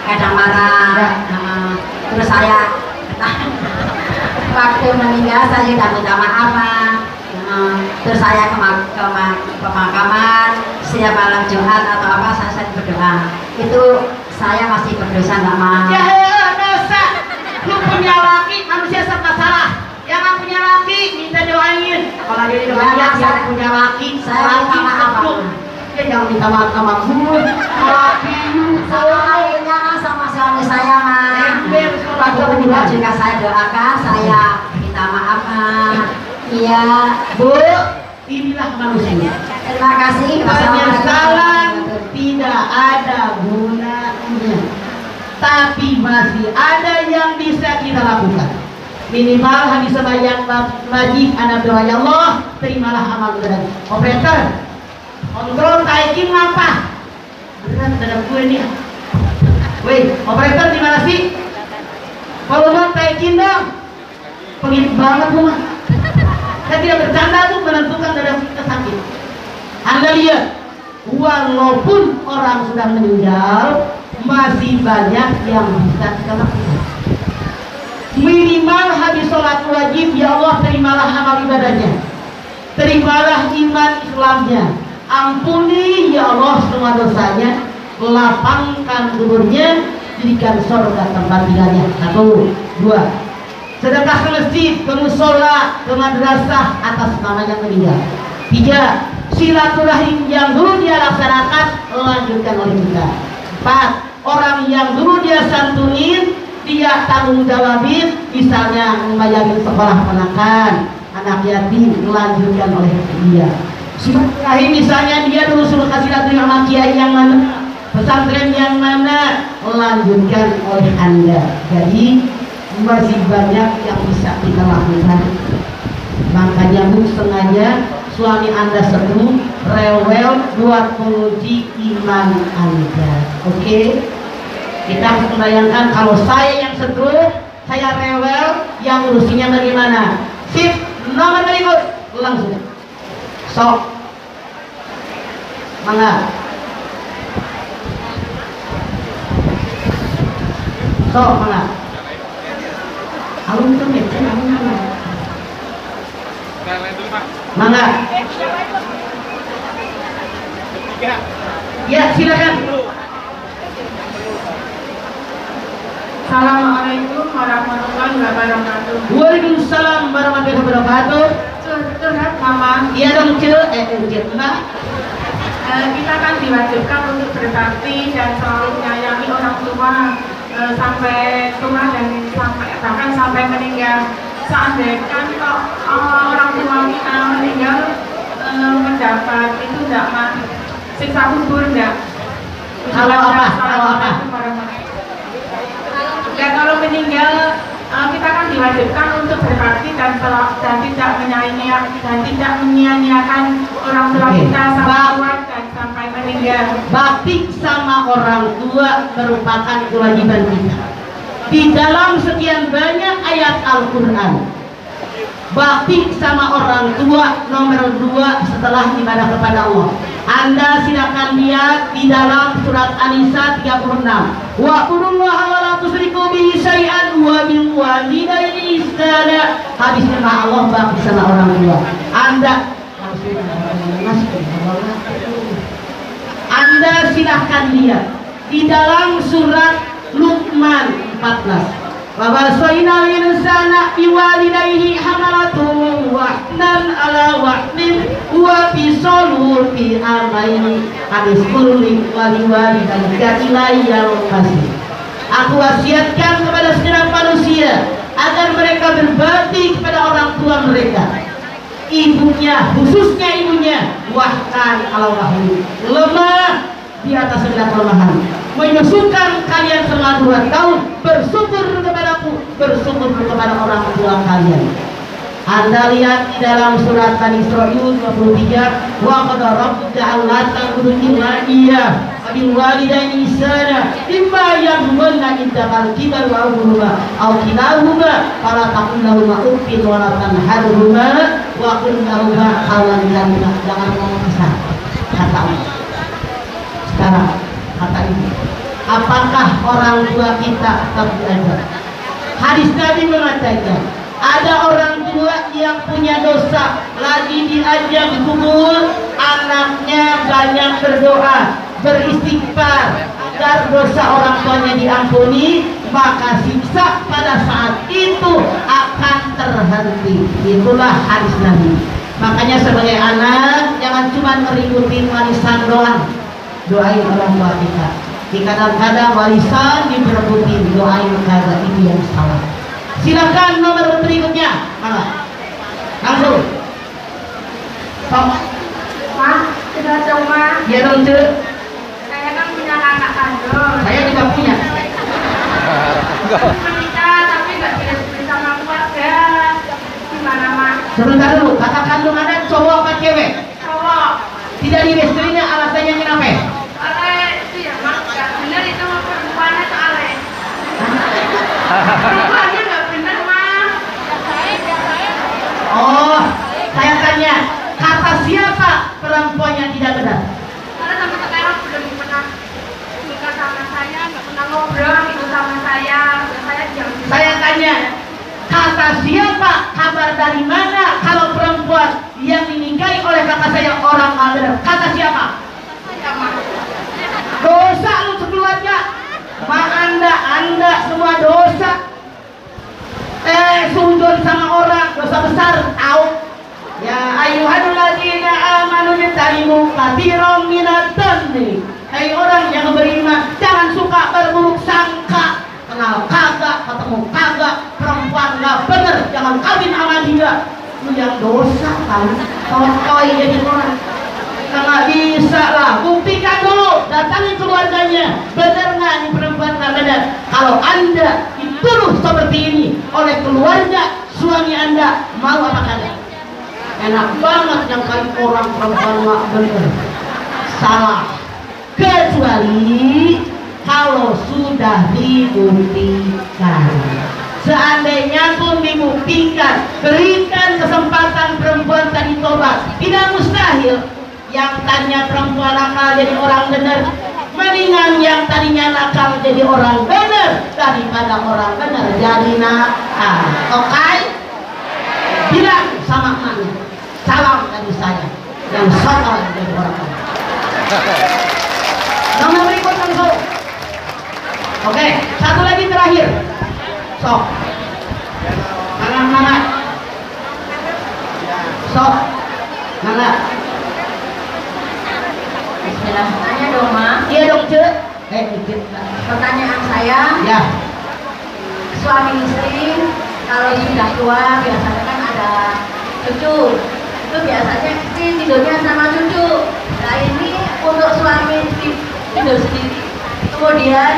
kadang marah. Terus saya waktu meninggal saya tidak minta maaf mas. Terus saya ke pemakaman, setiap malam Jumat atau apa saya berdoa. Itu saya masih berdosa nggak mas? Ya dosa. Lu punya laki manusia serba salah. Yang nggak punya laki minta doain. Kalau dia doain dia punya laki, Saya minta maaf, Pak. dia jangan minta maaf sama gue. Laki Sama lainnya sama suami saya mah. Waktu meninggal juga saya doakan, saya minta maaf mah. Iya. Bu, inilah manusia. Terima kasih. Penyesalan tidak ada gunanya, tapi masih ada yang bisa kita lakukan. Minimal habis sembahyang wajib anak doa, ya Allah terimalah amal ibadah. Operator, kontrol taikin ngapa? Berat dalam gue nih. Woi, operator di mana sih? Volume taikin dong. Pengen banget lu mah. Saya tidak bercanda tuh, menentukan dada kita sakit. Anda lihat, walaupun orang sudah meninggal, masih banyak yang bisa kita lakukan. Minimal habis sholat wajib, ya Allah terimalah amal ibadahnya, terimalah iman Islamnya, ampuni ya Allah semua dosanya, lapangkan kuburnya, jadikan surga tempat tinggalnya. 1, 2, sedekah ke masjid, ke musola, ke madrasah atas nama yang meninggal. 3, silaturahim yang dulu dia laksanakan lanjutkan oleh kita. 4, orang yang dulu dia santunin, dia tanggung jawabin, misalnya membayarin sekolah ponakan, anak yatim, melanjutkan oleh dia. Silaturahim misalnya dia dulu suruh kasih silaturahim sama kiai yang mana, pesantren yang mana, melanjutkan oleh Anda. Jadi masih banyak yang bisa kita lakukan. Makanya Bu, sengaja suami Anda seduh, rewel buat menguji iman Anda. Oke? Kita harus membayangkan kalau saya yang seduh, saya rewel, yang ngurusinya bagaimana? Sip, nomor berikut langsung. Sok. Mangga. Sok, mangga. Alun tuh ya, mangga. Ya, silakan. Assalamualaikum warahmatullahi wabarakatuh. Waalaikumsalam warahmatullahi wabarakatuh. Curhat Mama, Iya dong, Mbak. kita kan diwajibkan untuk berbakti dan selalu menyayangi orang tua sampai tua dan bahkan sampai meninggal. Seandainya kok orang tua kita meninggal mendapat itu enggak Mas? Siksa kubur enggak? Kalau apa? Kalau apa? Dan kalau meninggal kita kan diwajibkan untuk berbakti dan tidak menyia-nyiakan orang tua kita sampai tua dan sampai meninggal. Bakti sama orang tua merupakan kewajiban kita. Di dalam sekian banyak ayat Al-Quran, bakti sama orang tua nomor 2 setelah ibadah kepada Allah. Anda silakan lihat di dalam surat An-Nisa 36. Wa qurullaha wa la tusyriku bihi syai'an wa bil walidayni ihsana. Habisnya Allah bakti sama orang tua. Anda silahkan lihat di dalam surat Luqman 14. Wa wasaina al-insana biwalidayhi hamalatuhu wahnan ala wahnin wa fisaluhu fi amaini anishkurli waliwalidayka ilayyal masih. Aku wasiatkan kepada segenap manusia agar mereka berbakti kepada orang tua mereka, ibunya, khususnya ibunya, wahkan ala wahnin, lemah di atas segala kelemahan, menyusukan kalian selama 2 tahun, bersyukur kepadaku, bersyukur kepada orang tua kalian. Anda lihat di dalam surat Bani Israil 23, wa qad rabbuka alla ta'budu illa iyyah wa bil walidayni ihsana imma yablughanna indakal kibar wa abuhuma aw kilahuma fala taqul lahumā uffin wa la tanharhumā wa qul lahumā qawlan karīmā. Jangan ngomong kasar, kata Allah. Sekarang kata ini, apakah orang tua kita tetap belajar? Hadis Nabi mengatakan, ada orang tua yang punya dosa, lagi diajak kubur, anaknya banyak berdoa, beristighfar, agar dosa orang tuanya diampuni, maka siksa pada saat itu akan terhenti. Itulah hadis Nabi. Makanya sebagai anak jangan cuma ngikutin warisan doang, doain orang tua kita. Di kadang-kadang warisan diperebutin, doain kagak, itu yang salah. Silakan nomor berikutnya, mana? Langsung. Sok. Ma, sudah dong Ma. Iya dong Ce. Saya kan punya anak kandung. Saya juga punya. Menikah tapi nggak tidak sama keluarga. Gimana Ma? Sebentar dulu, kakak kandung Anda cowok apa cewek? Cowok. Tidak direstuinya alasannya kenapa? Soalnya itu ya Ma, nggak benar itu perempuannya soalnya. Perempuannya nggak benar Ma. Oh, saya tanya, kata siapa perempuan yang tidak benar? Karena sampai sekarang belum pernah nikah sama saya, nggak pernah ngobrol gitu sama saya. Saya diam. Saya tanya, kata siapa, kabar dari mana kalau perempuan yang dinikahi oleh kakak saya orang nggak benar? Kata siapa? Saya Ma. Dosa lu sekeluarga. Anda semua dosa. Sujud sama orang dosa besar, tahu? Ya ayyuhalladzina amanu jtanibu katsiran minadz dzanni. Hai orang yang beriman, jangan suka berburuk sangka. Kenal kagak, ketemu kagak, perempuan nggak bener, jangan kawin sama dia. Lu yang dosa kan? Totoy jadi orang. Nggak bisa lah, buktikan dulu, datangi keluarganya, benar nggak nih perempuan nggak benar? Kalau Anda dituduh seperti ini oleh keluarga suami Anda, mau apa kagak? Enak banget yang kali orang perempuan nggak benar, salah. Kecuali kalau sudah dibuktikan. Seandainya pun dibuktikan, berikan kesempatan perempuan tadi tobat. Tidak mustahil yang tadinya perempuan nakal jadi orang benar, mendingan yang tadinya nakal jadi orang benar daripada orang benar jadi nakal. Oke? Bilang sama emaknya, salam dari saya yang nakal jadi orang benar. Nomor berikut langsung. Oke, satu lagi terakhir. Sok. Mana? Sok. Mana? Bismillah, tanya dong Ma. Iya dong Ce. Dikit. Pertanyaan saya, Ya. suami istri kalau sudah tua biasanya kan ada cucu. Itu biasanya istri tidurnya sama cucu. Nah ini untuk suami istri tidur sendiri. Kemudian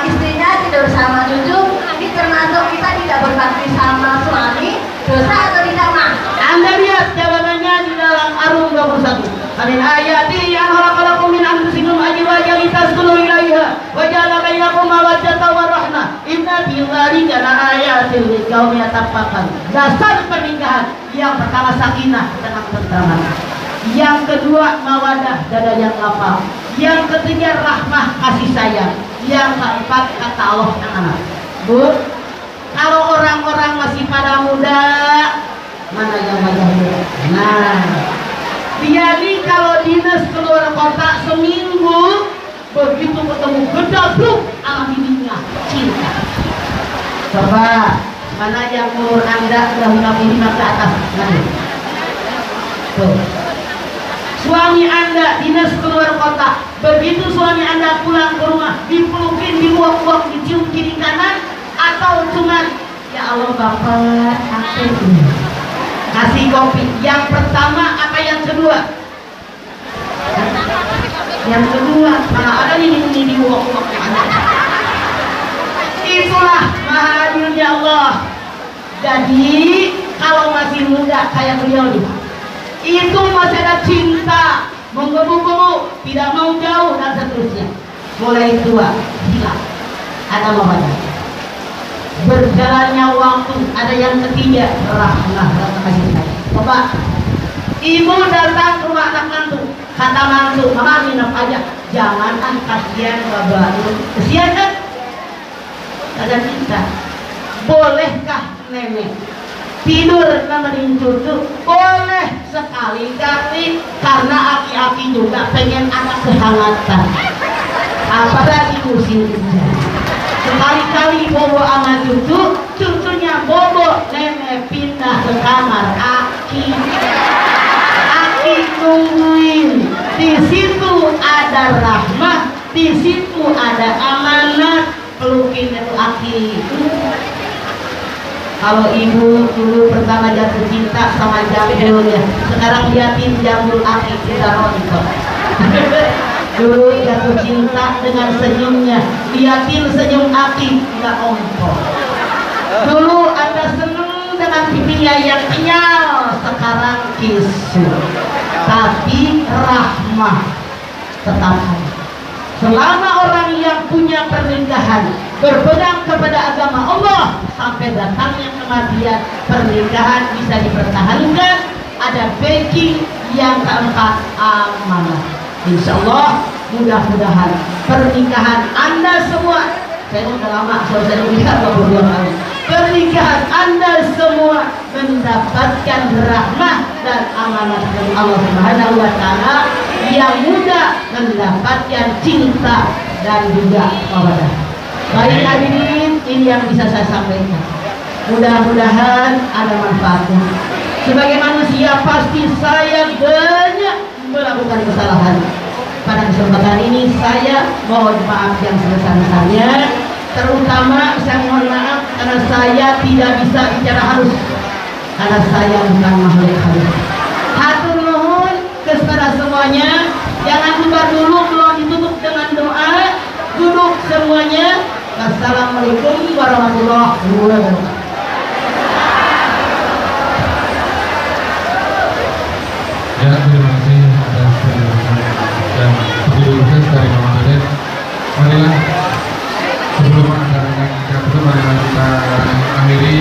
istrinya tidur sama cucu. Ini termasuk kita tidak berbakti sama suami. Dosa atau tidak Ma? Anda lihat jawabannya di dalam Ar-Rum 21. Min ayati an khalaqalakum min anfusikum azwajan litaskunu ilaiha wa ja'ala bainakum mawaddatan wa rahmah. Inna fi dzalika laayatin liqaumin yatafakkarun. Dasar pernikahan yang pertama sakinah, tenang tentraman. Yang kedua mawadah, dada yang lapang. Yang ketiga rahmah, kasih sayang. Yang keempat kata Allah anak-anak. Bu, kalau orang-orang masih pada muda, mana yang wajahnya? Nah, dia nih kalau dinas keluar kota seminggu, begitu ketemu gedabluk sama bininya, cinta. Coba, mana yang umur Anda sudah 55 ke atas? Mana? Tuh. Suami Anda dinas keluar kota, begitu suami Anda pulang ke rumah, dipelukin, diuap-uap, dicium kiri kanan, atau cuman ya Allah Bapak, aku kasih kopi. Yang pertama apa yang kedua? Yang kedua, mana ada ini diuap-uap yang ada. Itulah maha adilnya Allah. Jadi kalau masih muda kayak beliau nih, itu masih ada cinta, menggebu-gebu, tidak mau jauh dan seterusnya. Mulai tua, hilang, ada mawadah. Berjalannya waktu, ada yang ketiga, rahmah, rasa kasih sayang. Coba, ibu datang ke rumah anak mantu, kata mantu, mama minum aja, jangan kasihan bapak, kasihan kan? Ada cinta. Bolehkah nenek tidur nemenin cucu? Boleh sekali-kali, karena aki-aki juga pengen ada kehangatan. apalagi musim hujan. Sekali-kali bobo sama cucunya bobo nenek pindah ke kamar Aki nungguin. Di situ ada rahmah, di situ ada amanat. Pelukin itu Aki. Kalau ibu dulu pertama jatuh cinta sama Jambul ya, sekarang liatin Jambul Aki kita nonton. Dulu jatuh cinta dengan senyumnya, liatin senyum Aki nggak ongkong. Dulu Anda seneng dengan pipinya yang kenyal, sekarang kisu. Tapi rahmah tetap ada. Selama orang yang punya pernikahan berpegang kepada agama Allah sampai datangnya kematian, pernikahan bisa dipertahankan. Ada backing yang keempat, amanah. Insya Allah mudah-mudahan pernikahan Anda semua, saya udah lama saya lihat 22 tahun, pernikahan Anda semua mendapatkan rahmah dan amanah dari Allah Subhanahu wa Ta'ala, yang mudah mendapatkan cinta dan juga mawaddah. Baik hadirin, ini yang bisa saya sampaikan. Mudah-mudahan ada manfaatnya. Sebagai manusia pasti saya banyak melakukan kesalahan. Pada kesempatan ini saya mohon maaf yang sebesar-besarnya. Terutama saya mohon maaf karena saya tidak bisa bicara halus, karena saya bukan makhluk halus. Hatur nuhun kepada semuanya. Jangan lupa dulu belum ditutup dengan doa. Duduk semuanya. Assalamualaikum warahmatullahi wabarakatuh. Ya, terima kasih atas penjelasan dan penjelasan dari Mama Aden. Marilah sebelum acaranya kita tutup, marilah kita akhiri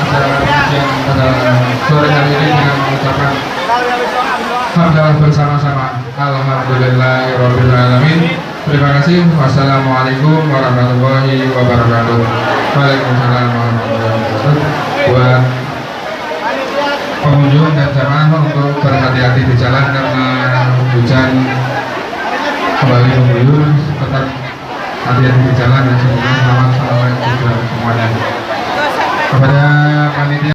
acara yang pada sore hari ini dengan mengucapkan hamdalah bersama-sama. Alhamdulillahirabbil alamin. Terima kasih. Wassalamualaikum warahmatullahi wabarakatuh. Waalaikumsalam warahmatullahi wabarakatuh. Buat pengunjung dan jamaah untuk berhati-hati di jalan karena hujan kembali mengguyur. Tetap hati-hati di jalan dan semoga selamat sampai tujuan semuanya. Kepada panitia